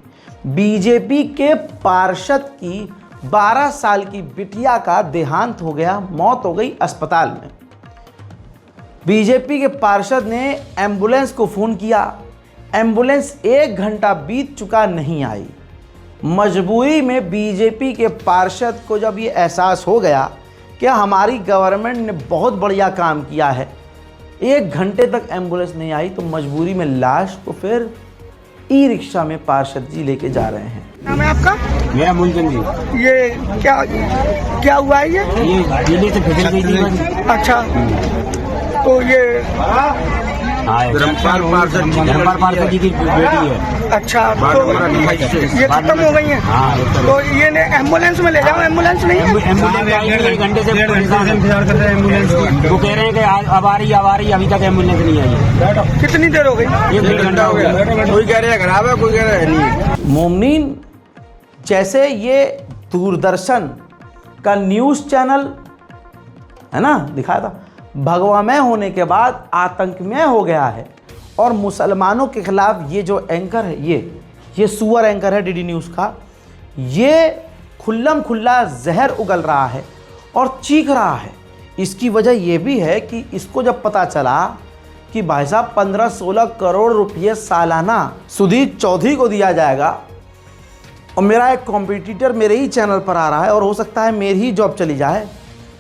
Speaker 1: बीजेपी के पार्षद की 12 साल की बिटिया का देहांत हो गया, मौत हो गई अस्पताल में। बीजेपी के पार्षद ने एम्बुलेंस को फ़ोन किया, एम्बुलेंस 1 घंटा बीत चुका, नहीं आई। मजबूरी में बीजेपी के पार्षद को जब ये एहसास हो गया कि हमारी गवर्नमेंट ने बहुत बढ़िया काम किया है, 1 घंटे तक एम्बुलेंस नहीं आई, तो मजबूरी में लाश को फिर ई रिक्शा में पार्षद जी लेके जा रहे हैं।
Speaker 6: नाम है आपका?
Speaker 3: मेरा मूलचंद जी।
Speaker 6: ये क्या हुआ है ये
Speaker 3: दिल्ली से फिसल गई थी।
Speaker 6: अच्छा, तो ये
Speaker 3: धर्मपाल पार्षद जी की बेटी है।
Speaker 6: अच्छा, तो ये खत्म हो गई है। तो ये ने एम्बुलेंस में ले जाओ, एम्बुलेंस नहीं है।
Speaker 3: एम्बुलेंस 1 घंटे से इंतजार कर रहे हैं एम्बुलेंस की। वो कह रहे हैं कि अब आ रही, अभी तक एम्बुलेंस नहीं आई।
Speaker 6: कितनी देर हो गई?
Speaker 3: 1 घंटा हो गया। कोई कह रहे हैं खराब है, कोई कह रहा है नहीं।
Speaker 1: मोमनीन, जैसे ये दूरदर्शन का न्यूज़ चैनल है ना, दिखाया था, भगवामय होने के बाद आतंकमय हो गया है और मुसलमानों के खिलाफ ये जो एंकर है, ये सुअर एंकर है डीडी न्यूज़ का, ये खुल्लम खुल्ला जहर उगल रहा है और चीख रहा है। इसकी वजह ये भी है कि इसको जब पता चला कि भाई साहब 15-16 करोड़ रुपये सालाना सुधीर चौधरी को दिया जाएगा और मेरा एक कॉम्पिटिटर मेरे ही चैनल पर आ रहा है और हो सकता है मेरी ही जॉब चली जाए,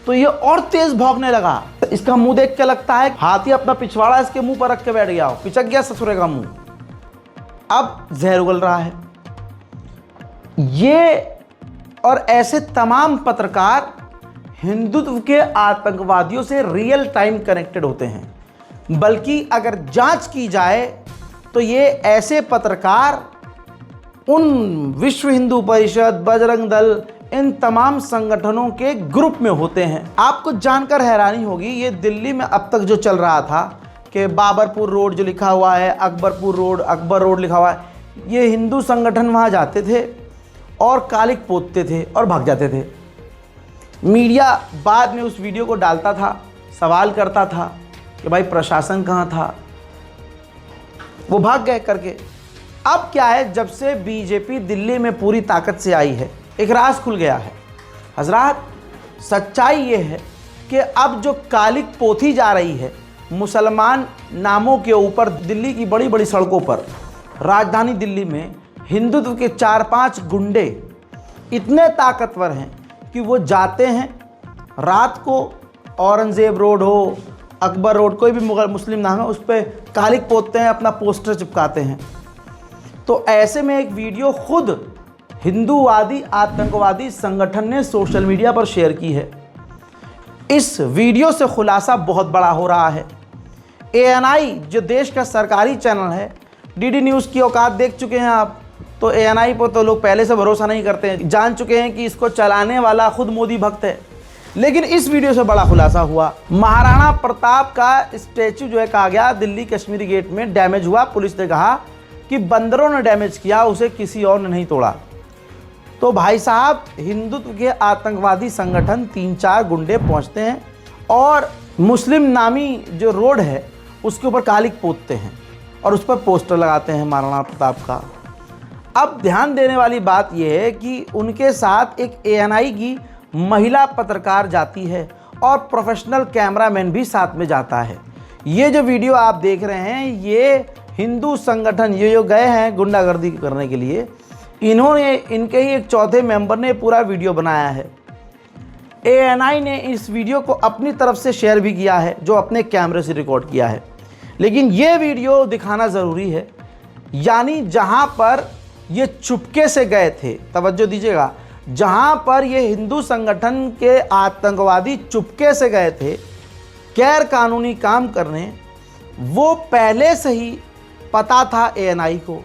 Speaker 1: तो ये और तेज भौंकने लगा। इसका मुंह देख के लगता है हाथी अपना पिछवाड़ा इसके मुंह पर रख के बैठ गया हो, पिचक गया ससुरे का मुंह। अब जहर उगल रहा है। ये और ऐसे तमाम पत्रकार हिंदुत्व के आतंकवादियों से रियल टाइम कनेक्टेड होते हैं। बल्कि अगर जांच की जाए तो ये ऐसे पत्रकार उन विश्व हिंदू परिषद, बजरंग दल, इन तमाम संगठनों के ग्रुप में होते हैं। आपको जानकर हैरानी होगी, ये दिल्ली में अब तक जो चल रहा था कि बाबरपुर रोड जो लिखा हुआ है, अकबरपुर रोड, अकबर रोड लिखा हुआ है, ये हिंदू संगठन वहाँ जाते थे और कालिक पोतते थे और भाग जाते थे। मीडिया बाद में उस वीडियो को डालता था, सवाल करता था कि भाई प्रशासन कहाँ था, वो भाग गए करके। अब क्या है, जब से बीजेपी दिल्ली में पूरी ताकत से आई है, एक राज खुल गया है हजरात। सच्चाई ये है कि अब जो कालिक पोथी जा रही है मुसलमान नामों के ऊपर दिल्ली की बड़ी बड़ी सड़कों पर, राजधानी दिल्ली में हिंदुत्व के 4-5 गुंडे इतने ताकतवर हैं कि वो जाते हैं रात को, औरंगजेब रोड हो, अकबर रोड, कोई भी मुस्लिम नाम है, उस पर कालिक पोतते हैं, अपना पोस्टर चिपकाते हैं। तो ऐसे में एक वीडियो खुद हिंदूवादी आतंकवादी संगठन ने सोशल मीडिया पर शेयर की है। इस वीडियो से खुलासा बहुत बड़ा हो रहा है। ANI जो देश का सरकारी चैनल है, डीडी न्यूज़ की औकात देख चुके हैं आप, तो ANI पर तो लोग पहले से भरोसा नहीं करते हैं, जान चुके हैं कि इसको चलाने वाला खुद मोदी भक्त है। लेकिन इस वीडियो से बड़ा खुलासा हुआ। महाराणा प्रताप का स्टैचू जो है, कहा गया दिल्ली कश्मीरी गेट में डैमेज हुआ, पुलिस ने कहा कि बंदरों ने डैमेज किया, उसे किसी और ने नहीं तोड़ा। तो भाई साहब, हिंदुत्व के आतंकवादी संगठन 3-4 गुंडे पहुंचते हैं और मुस्लिम नामी जो रोड है उसके ऊपर कालिक पोतते हैं और उस पर पोस्टर लगाते हैं महाराणा प्रताप का। अब ध्यान देने वाली बात यह है कि उनके साथ एक ANI की महिला पत्रकार जाती है और प्रोफेशनल कैमरामैन भी साथ में जाता है। ये जो वीडियो आप देख रहे हैं, ये हिंदू संगठन ये जो गए हैं गुंडागर्दी करने के लिए, इन्होंने, इनके ही एक चौथे मेंबर ने पूरा वीडियो बनाया है। ANI ने इस वीडियो को अपनी तरफ से शेयर भी किया है, जो अपने कैमरे से रिकॉर्ड किया है। लेकिन ये वीडियो दिखाना ज़रूरी है, यानी जहाँ पर ये चुपके से गए थे, तवज्जो दीजिएगा, जहाँ पर ये हिंदू संगठन के आतंकवादी चुपके से गए थे गैर कानूनी काम करने, वो पहले से ही पता था ANI को।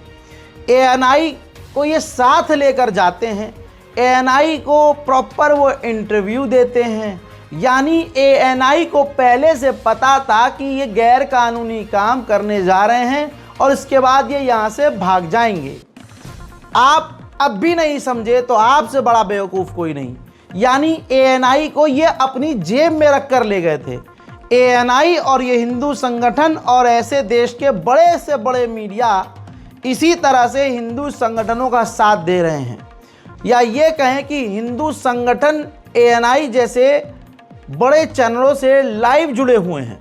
Speaker 1: ANI को ये साथ लेकर जाते हैं, ANI को प्रॉपर वो इंटरव्यू देते हैं, यानी ANI को पहले से पता था कि ये गैर कानूनी काम करने जा रहे हैं और इसके बाद ये यहाँ से भाग जाएंगे। आप अब भी नहीं समझे तो आपसे बड़ा बेवकूफ़ कोई नहीं। यानी ANI को ये अपनी जेब में रख कर ले गए थे। ANI और ये हिंदू संगठन और ऐसे देश के बड़े से बड़े मीडिया इसी तरह से हिंदू संगठनों का साथ दे रहे हैं, या ये कहें कि हिंदू संगठन ANI जैसे बड़े चैनलों से लाइव जुड़े हुए हैं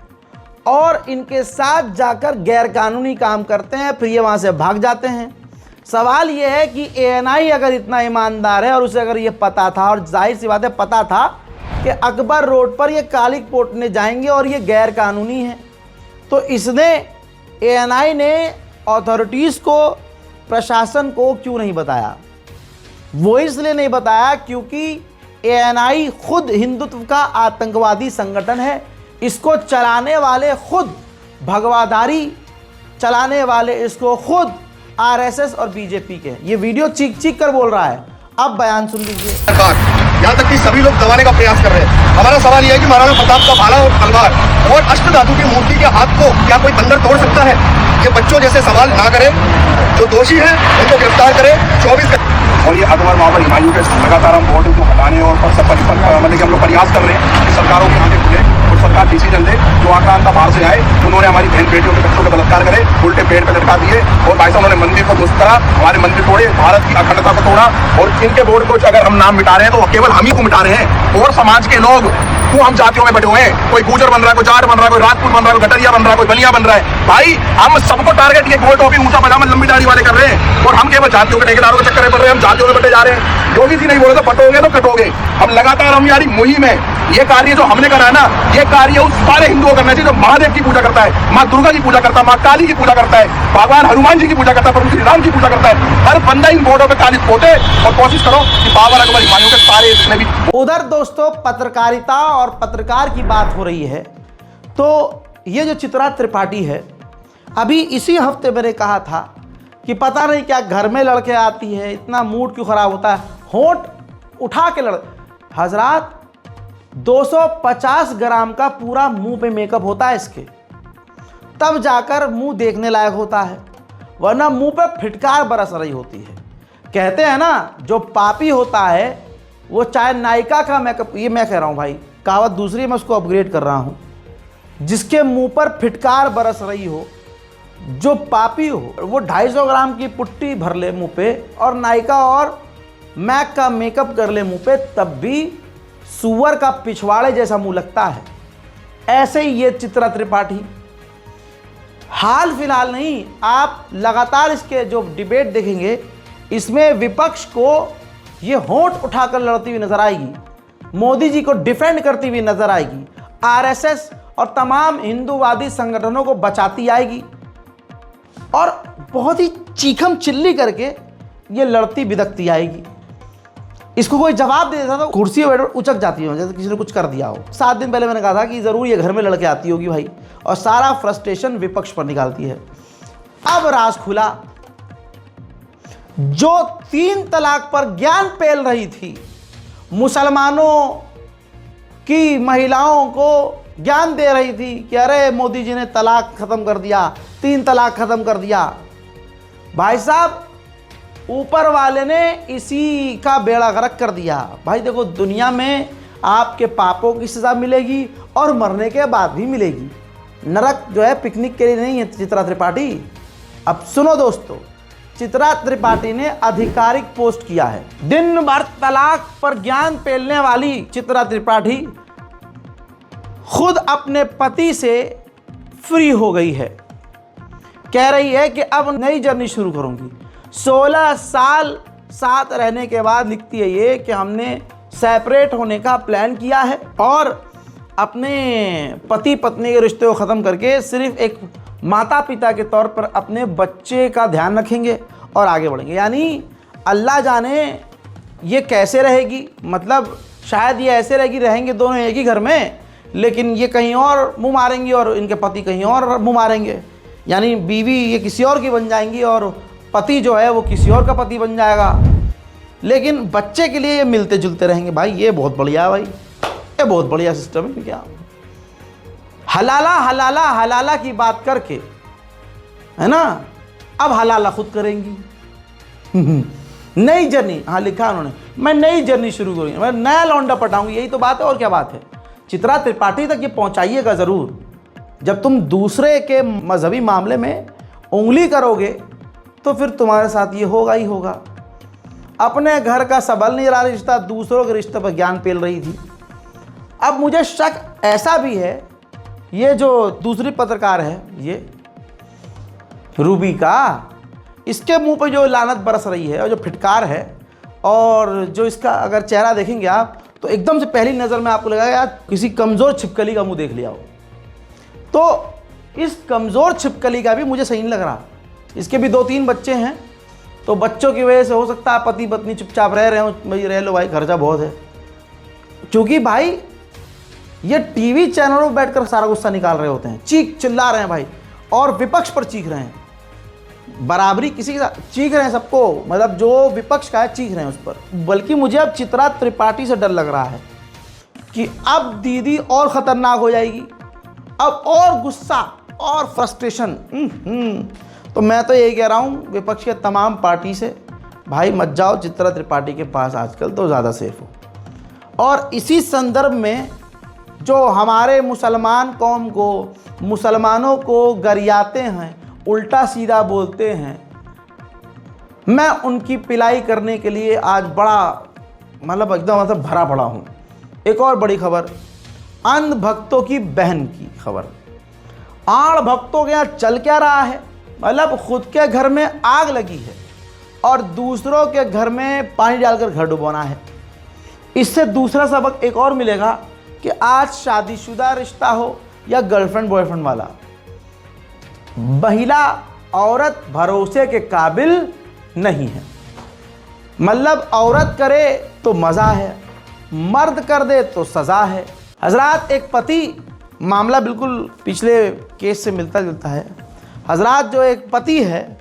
Speaker 1: और इनके साथ जाकर गैरकानूनी काम करते हैं, फिर ये वहाँ से भाग जाते हैं। सवाल ये है कि ANI अगर इतना ईमानदार है और उसे अगर ये पता था, और जाहिर सी बात है पता था कि अकबर रोड पर ये कालिक पोतने जाएंगे और ये गैर कानूनी है, तो इसने ANI ने अथॉरिटीज़ को, प्रशासन को क्यों नहीं बताया? वो इसलिए नहीं बताया क्योंकि ANI खुद हिंदुत्व का आतंकवादी संगठन है। इसको चलाने वाले खुद भगवाधारी चलाने वाले इसको खुद RSS और BJP के। ये वीडियो चीख चीख कर बोल रहा है। अब बयान सुन लीजिए।
Speaker 7: यहाँ तक कि सभी लोग दबाने का प्रयास कर रहे हैं। हमारा सवाल यह है कि महाराणा प्रताप का भाला और तलवार और अष्टधातु की मूर्ति के हाथ को क्या कोई बंदर तोड़ सकता है? ये बच्चों जैसे सवाल ना करें, जो दोषी हैं उनको गिरफ्तार करें 24
Speaker 3: और ये अकबर बाबर हुमायूं के लगातार हम वोटों को हटाने और मतलब कि हम लोग प्रयास कर रहे हैं कि सरकारों के आगे खुले और सरकार डिसीजन ले। जो आक्रांता बाहर से आए, उन्होंने हमारी बहन बेटियों के बच्चों का बलात्कार करे, उल्टे पेड़ पे लटका दिए और भाई साहब उन्होंने मंदिर को दुष्ट करा, हमारे मंदिर तोड़े, भारत की अखंडता को तोड़ा। और इनके बोर्ड को अगर हम नाम मिटा रहे हैं तो केवल हम ही को मिटा रहे हैं और समाज के लोग क्यों हम जातियों में बटे हुए हैं? कोई गुजर बन रहा है, कोई जाट बन रहा है, कोई राजपूत बन रहा है, कोई गटरिया बन रहा है, कोई बनिया बन रहा है। भाई हम सबको टारगेट ये गोल टोपी ऊंचा पजामा लंबी दाढ़ी वाले कर रहे हैं और हम केवल जातियों के ठेकेदारों के चक्कर में पड़ रहे हैं। हम जातियों में बटे जा रहे हैं। योगी जी नहीं बोले तो पटोगे तो कटोगे। हम लगातार हम यारी मुहिम है। ये कार्य जो हमने करा है ना, ये कार्य उस सारे हिंदुओं करना चाहिए जो महादेव की पूजा करता है, माँ दुर्गा की पूजा करता है, माँ काली की पूजा करता है, भगवान हनुमान जी की पूजा करता है, प्रभु श्री राम की पूजा करता है। हर बंदा इन बोर्डों पे कालिक पोते और कोशिश करो कि बाबर अकबर हुमायूं के सारे जितने भी।
Speaker 1: उधर दोस्तों पत्रकारिता और पत्रकार की बात हो रही है, तो ये जो चित्रा त्रिपाठी है, अभी इसी हफ्ते मैंने कहा था कि पता नहीं क्या घर में लड़के आती है, इतना मूड क्यों ख़राब होता है, होंठ उठा के लड़। हजरात 250 ग्राम का पूरा मुंह पे मेकअप होता है इसके, तब जाकर मुंह देखने लायक होता है, वरना मुंह पे फिटकार बरस रही होती है। कहते हैं ना, जो पापी होता है वो चाहे नायिका का मेकअप, ये मैं कह रहा हूँ भाई, कहावत दूसरी है, मैं उसको अपग्रेड कर रहा हूँ, जिसके मुंह पर फिटकार बरस रही हो, जो पापी हो, वो 250 ग्राम की पुट्टी भर ले मुंह पे और नायिका और मैक का मेकअप कर ले मुंह पे, तब भी सुअर का पिछवाड़े जैसा मुंह लगता है। ऐसे ही ये चित्रा त्रिपाठी, हाल फिलहाल नहीं, आप लगातार इसके जो डिबेट देखेंगे, इसमें विपक्ष को ये होंठ उठाकर लड़ती हुई नजर आएगी, मोदी जी को डिफेंड करती हुई नजर आएगी, RSS और तमाम हिंदूवादी संगठनों को बचाती आएगी और बहुत ही चीखम चिल्ली करके ये लड़ती बिदकती आएगी। इसको कोई जवाब दे देता तो कुर्सी पर बैठ उचक जाती हो, जैसे किसी ने कुछ कर दिया हो। 7 दिन पहले मैंने कहा था कि ज़रूर ये घर में लड़के आती होगी भाई, और सारा फ्रस्ट्रेशन विपक्ष पर निकालती है। अब राज खुला, जो 3 तलाक पर ज्ञान पेल रही थी, मुसलमानों की महिलाओं को ज्ञान दे रही थी कि अरे मोदी जी ने तलाक ख़त्म कर दिया, 3 तलाक ख़त्म कर दिया। भाई साहब, ऊपर वाले ने इसी का बेड़ा गर्क कर दिया। भाई देखो, दुनिया में आपके पापों की सज़ा मिलेगी और मरने के बाद भी मिलेगी। नरक जो है पिकनिक के लिए नहीं है चित्रा त्रिपाठी। अब सुनो दोस्तों, चित्रा त्रिपाठी ने आधिकारिक पोस्ट किया है। दिन भर तलाक पर ज्ञान पेलने वाली चित्रा त्रिपाठी खुद अपने पति से फ्री हो गई है। कह रही है कि अब नई जर्नी शुरू करूंगी। 16 साल साथ रहने के बाद लिखती है ये कि हमने सेपरेट होने का प्लान किया है और अपने पति पत्नी के रिश्ते को ख़त्म करके सिर्फ एक माता पिता के तौर पर अपने बच्चे का ध्यान रखेंगे और आगे बढ़ेंगे। यानी अल्लाह जाने ये कैसे रहेगी, मतलब शायद ये ऐसे रहेंगे दोनों एक ही घर में, लेकिन ये कहीं और मुँह मारेंगी और इनके पति कहीं और मुँह मारेंगे। यानी बीवी ये किसी और की बन जाएंगी और पति जो है वो किसी और का पति बन जाएगा, लेकिन बच्चे के लिए ये मिलते जुलते रहेंगे। भाई ये बहुत बढ़िया है, भाई ये बहुत बढ़िया सिस्टम है। क्या हलाला हलाला हलाला की बात करके, है ना, अब हलाला खुद करेंगी। नई जर्नी, हाँ लिखा उन्होंने, मैं नई जर्नी शुरू करूँगी, मैं नया लौंडा पटाऊंगी। यही तो बात है, और क्या बात है। चित्रा त्रिपाठी तक ये पहुँचाइएगा ज़रूर। जब तुम दूसरे के मजहबी मामले में उंगली करोगे तो फिर तुम्हारे साथ ये होगा ही होगा। अपने घर का सबल नहीं रहा रिश्ता, दूसरों के रिश्ते पर ज्ञान पेल रही थी। अब मुझे शक ऐसा भी है, ये जो दूसरी पत्रकार है ये रूबी का, इसके मुंह पे जो लानत बरस रही है और जो फिटकार है, और जो इसका अगर चेहरा देखेंगे आप तो एकदम से पहली नज़र में आपको लगेगा यार किसी कमज़ोर छिपकली का मुंह देख लिया हो। तो इस कमज़ोर छिपकली का भी मुझे सही नहीं लग रहा। इसके भी 2-3 बच्चे हैं, तो बच्चों की वजह से हो सकता है पति पत्नी चुपचाप रह रहे हो, भाई रह लो भाई, खर्चा बहुत है। क्योंकि भाई ये टीवी चैनलों पर बैठकर सारा गुस्सा निकाल रहे होते हैं, चीख चिल्ला रहे हैं भाई, और विपक्ष पर चीख रहे हैं, बराबरी किसी के साथ चीख रहे हैं सबको, मतलब जो विपक्ष का है चीख रहे हैं उस पर। बल्कि मुझे अब चित्रा त्रिपाठी से डर लग रहा है कि अब दीदी और ख़तरनाक हो जाएगी, अब और गुस्सा और फ्रस्ट्रेशन। तो मैं तो यही कह रहा हूँ विपक्ष के तमाम पार्टी से, भाई मत जाओ चित्रा त्रिपाठी के पास आजकल, तो ज़्यादा सेफ हो। और इसी संदर्भ में जो हमारे मुसलमान कौम को, मुसलमानों को गरियाते हैं, उल्टा सीधा बोलते हैं, मैं उनकी पिलाई करने के लिए आज बड़ा मतलब एकदम भरा पड़ा हूँ। एक और बड़ी खबर, अंध भक्तों की बहन की खबर। आड़ भक्तों के यहाँ चल क्या रहा है, मतलब खुद के घर में आग लगी है और दूसरों के घर में पानी डालकर घर डुबोना है। इससे दूसरा सबक एक और मिलेगा कि आज शादीशुदा रिश्ता हो या गर्लफ्रेंड बॉयफ्रेंड वाला, महिला औरत भरोसे के काबिल नहीं है। मतलब औरत करे तो मज़ा है, मर्द कर दे तो सज़ा है। हजरात एक पति, मामला बिल्कुल पिछले केस से मिलता जुलता है। हजरात जो एक पति है,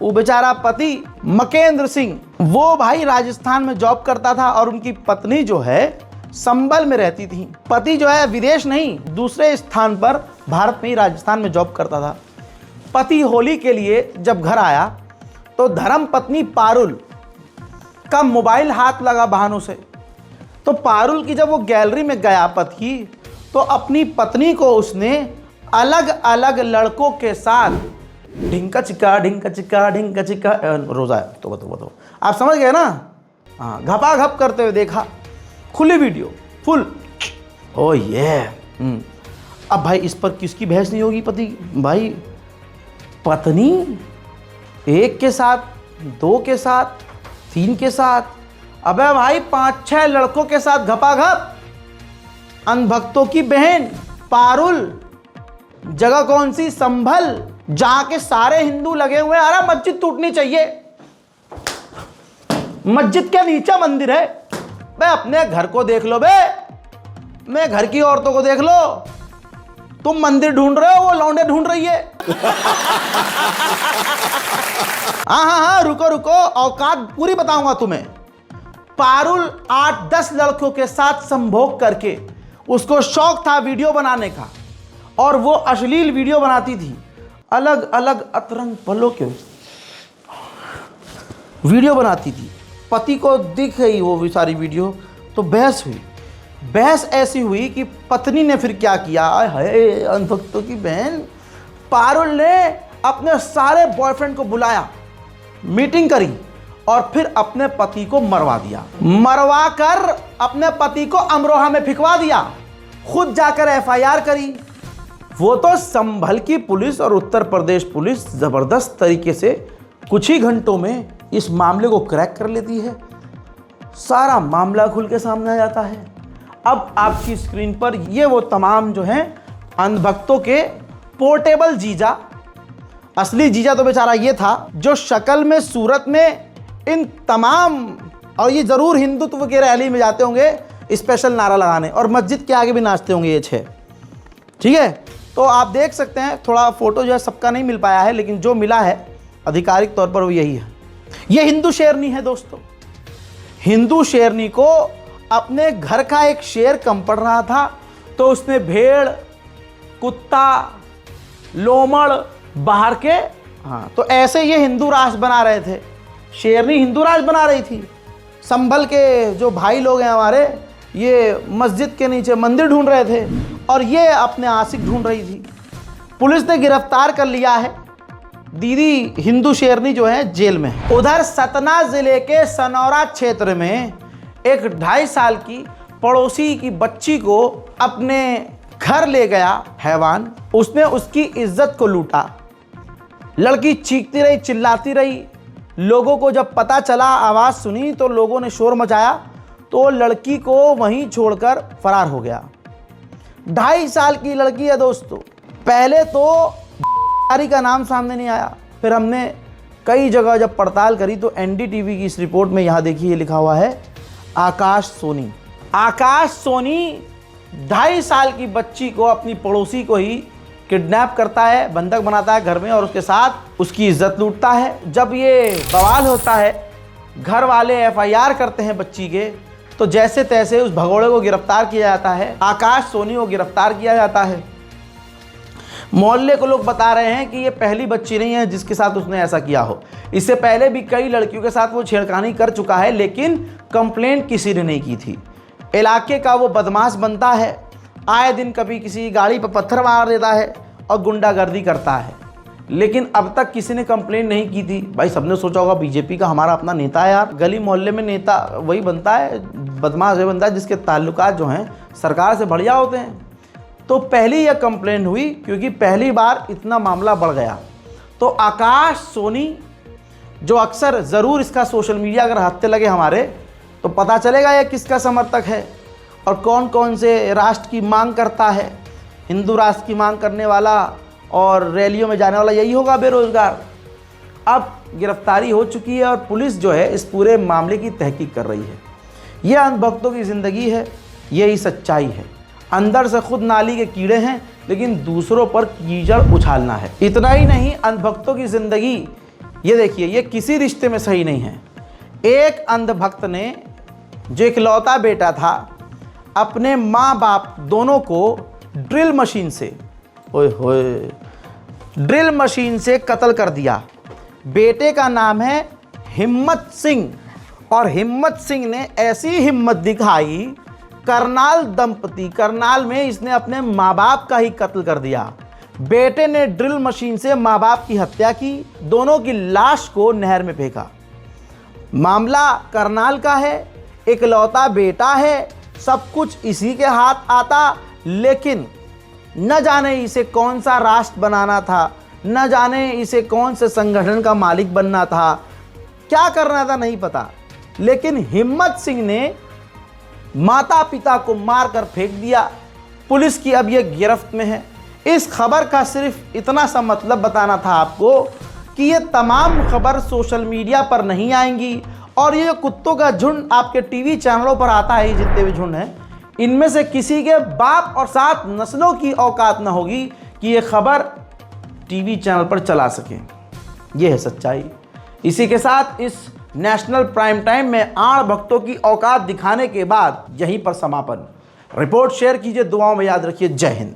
Speaker 1: वो बेचारा पति मकेंद्र सिंह, वो भाई राजस्थान में जॉब करता था और उनकी पत्नी जो है संभल में रहती थी। पति जो है विदेश नहीं, दूसरे स्थान पर भारत में ही राजस्थान में जॉब करता था। पति होली के लिए जब घर आया तो धर्म पत्नी पारुल का मोबाइल हाथ लगा बहानों से। तो पारुल की जब वो गैलरी में गया पति, तो अपनी पत्नी को उसने अलग अलग लड़कों के साथ ढिंका चिक्का रोजा है। तो बताओ आप समझ गए ना, हाँ, घपाघप करते हुए देखा, खुली वीडियो फुल। ओ ये अब भाई इस पर किसकी बहस नहीं होगी। पति भाई पत्नी एक के साथ, 2 के साथ, 3 के साथ, अबे भाई 5-6 लड़कों के साथ घपाघप। अनभक्तों की बहन पारुल, जगह कौन सी, संभल, जहां के सारे हिंदू लगे हुए हैं। अरे मस्जिद टूटनी चाहिए, मस्जिद के नीचे मंदिर है। बे अपने घर को देख लो, बे मैं घर की औरतों को देख लो। तुम मंदिर ढूंढ रहे हो, वो लौंडे ढूंढ रही है। हाँ, रुको, औकात पूरी बताऊंगा तुम्हें। पारुल 8-10 लड़कों के साथ संभोग करके, उसको शौक था वीडियो बनाने का, और वो अश्लील वीडियो बनाती थी। अलग अलग अतरंग पलों के वीडियो बनाती थी। पति को दिख गई वो सारी वीडियो, तो बहस हुई। बहस ऐसी हुई कि पत्नी ने फिर क्या किया, हाय अनभक्तों की बहन, पारुल ने अपने सारे बॉयफ्रेंड को बुलाया, मीटिंग करी और फिर अपने पति को मरवा दिया। मरवा कर अपने पति को अमरोहा में फिकवा दिया, खुद जाकर एफआईआर करी। वो तो संभल की पुलिस और उत्तर प्रदेश पुलिस ज़बरदस्त तरीके से कुछ ही घंटों में इस मामले को क्रैक कर लेती है। सारा मामला खुल के सामने आ जाता है। अब आपकी स्क्रीन पर ये वो तमाम जो हैं अंधभक्तों के पोर्टेबल जीजा, असली जीजा तो बेचारा ये था जो शक्ल में सूरत में इन तमाम, और ये ज़रूर हिंदुत्व के रैली में जाते होंगे स्पेशल नारा लगाने, और मस्जिद के आगे भी नाचते होंगे ये 6। ठीक है, तो आप देख सकते हैं, थोड़ा फोटो जो है सबका नहीं मिल पाया है, लेकिन जो मिला है आधिकारिक तौर पर वो यही है। ये हिंदू शेरनी है दोस्तों। हिंदू शेरनी को अपने घर का एक शेर कम पड़ रहा था तो उसने भेड़, कुत्ता, लोमड़ बाहर के, हाँ, तो ऐसे ये हिंदू राष्ट्र बना रहे थे। शेरनी हिंदू राष्ट्र बना रही थी। संभल के जो भाई लोग हैं हमारे, ये मस्जिद के नीचे मंदिर ढूंढ रहे थे और ये अपने आशिक ढूंढ रही थी। पुलिस ने गिरफ्तार कर लिया है। दीदी हिंदू शेरनी जो है जेल में है। उधर सतना जिले के सनौरा क्षेत्र में एक 2.5 साल की पड़ोसी की बच्ची को अपने घर ले गया हैवान। उसने उसकी इज्जत को लूटा। लड़की चीखती रही, चिल्लाती रही। लोगों को जब पता चला, आवाज़ सुनी, तो लोगों ने शोर मचाया, तो लड़की को वहीं छोड़कर फरार हो गया। 2.5 साल की लड़की है दोस्तों। पहले तो का नाम सामने नहीं आया, फिर हमने कई जगह जब पड़ताल करी तो एनडीटीवी की इस रिपोर्ट में यहाँ देखिए लिखा हुआ है आकाश सोनी। आकाश सोनी 2.5 साल की बच्ची को, अपनी पड़ोसी को ही किडनैप करता है, बंधक बनाता है घर में और उसके साथ उसकी इज्जत लूटता है। जब ये बवाल होता है, घर वाले एफआईआर करते हैं बच्ची के, तो जैसे तैसे उस भगोड़े को गिरफ्तार किया जाता है। आकाश सोनी को गिरफ्तार किया जाता है। मोहल्ले को लोग बता रहे हैं कि ये पहली बच्ची नहीं है जिसके साथ उसने ऐसा किया हो। इससे पहले भी कई लड़कियों के साथ वो छेड़खानी कर चुका है, लेकिन कंप्लेंट किसी ने नहीं की थी। इलाके का वो बदमाश बनता है, आए दिन कभी किसी गाड़ी पर पत्थर मार देता है और गुंडागर्दी करता है, लेकिन अब तक किसी ने कंप्लेंट नहीं की थी। भाई सबने सोचा होगा बीजेपी का हमारा अपना नेता है यार, गली मोहल्ले में नेता वही बनता है, बदमाश वही बनता है जिसके ताल्लुकात जो हैं सरकार से बढ़िया होते हैं। तो पहली यह कंप्लेंट हुई क्योंकि पहली बार इतना मामला बढ़ गया। तो आकाश सोनी जो अक्सर ज़रूर इसका सोशल मीडिया अगर हफ्ते लगे हमारे तो पता चलेगा यह किसका समर्थक है और कौन कौन से राष्ट्र की मांग करता है। हिंदू राष्ट्र की मांग करने वाला और रैलियों में जाने वाला यही होगा बेरोजगार। अब गिरफ्तारी हो चुकी है और पुलिस जो है इस पूरे मामले की तहकीक कर रही है। यह अंधभक्तों की ज़िंदगी है, यही सच्चाई है। अंदर से खुद नाली के कीड़े हैं, लेकिन दूसरों पर कीचड़ उछालना है। इतना ही नहीं, अंधभक्तों की ज़िंदगी ये देखिए, ये किसी रिश्ते में सही नहीं है। एक अंधभक्त ने जो इकलौता बेटा था, अपने माँ बाप दोनों को ड्रिल मशीन से, ओए होए, ड्रिल मशीन से कत्ल कर दिया। बेटे का नाम है हिम्मत सिंह और हिम्मत सिंह ने ऐसी हिम्मत दिखाई, करनाल दंपति, करनाल में इसने अपने माँ बाप का ही कत्ल कर दिया। बेटे ने ड्रिल मशीन से माँ बाप की हत्या की, दोनों की लाश को नहर में फेंका। मामला करनाल का है, इकलौता बेटा है, सब कुछ इसी के हाथ आता, लेकिन न जाने इसे कौन सा राष्ट्र बनाना था, न जाने इसे कौन से संगठन का मालिक बनना था, क्या करना था नहीं पता, लेकिन हिम्मत सिंह ने माता पिता को मारकर फेंक दिया। पुलिस की अब यह गिरफ्त में है। इस खबर का सिर्फ इतना सा मतलब बताना था आपको कि ये तमाम खबर सोशल मीडिया पर नहीं आएंगी और ये कुत्तों का झुंड आपके टीवी चैनलों पर आता है, जितने भी झुंड हैं, इनमें से किसी के बाप और 7 नस्लों की औकात न होगी कि ये खबर टीवी चैनल पर चला सकें। यह है सच्चाई। इसी के साथ इस नेशनल प्राइम टाइम में आड़ भक्तों की औकात दिखाने के बाद यहीं पर समापन। रिपोर्ट शेयर कीजिए, दुआओं में याद रखिए। जय हिंद।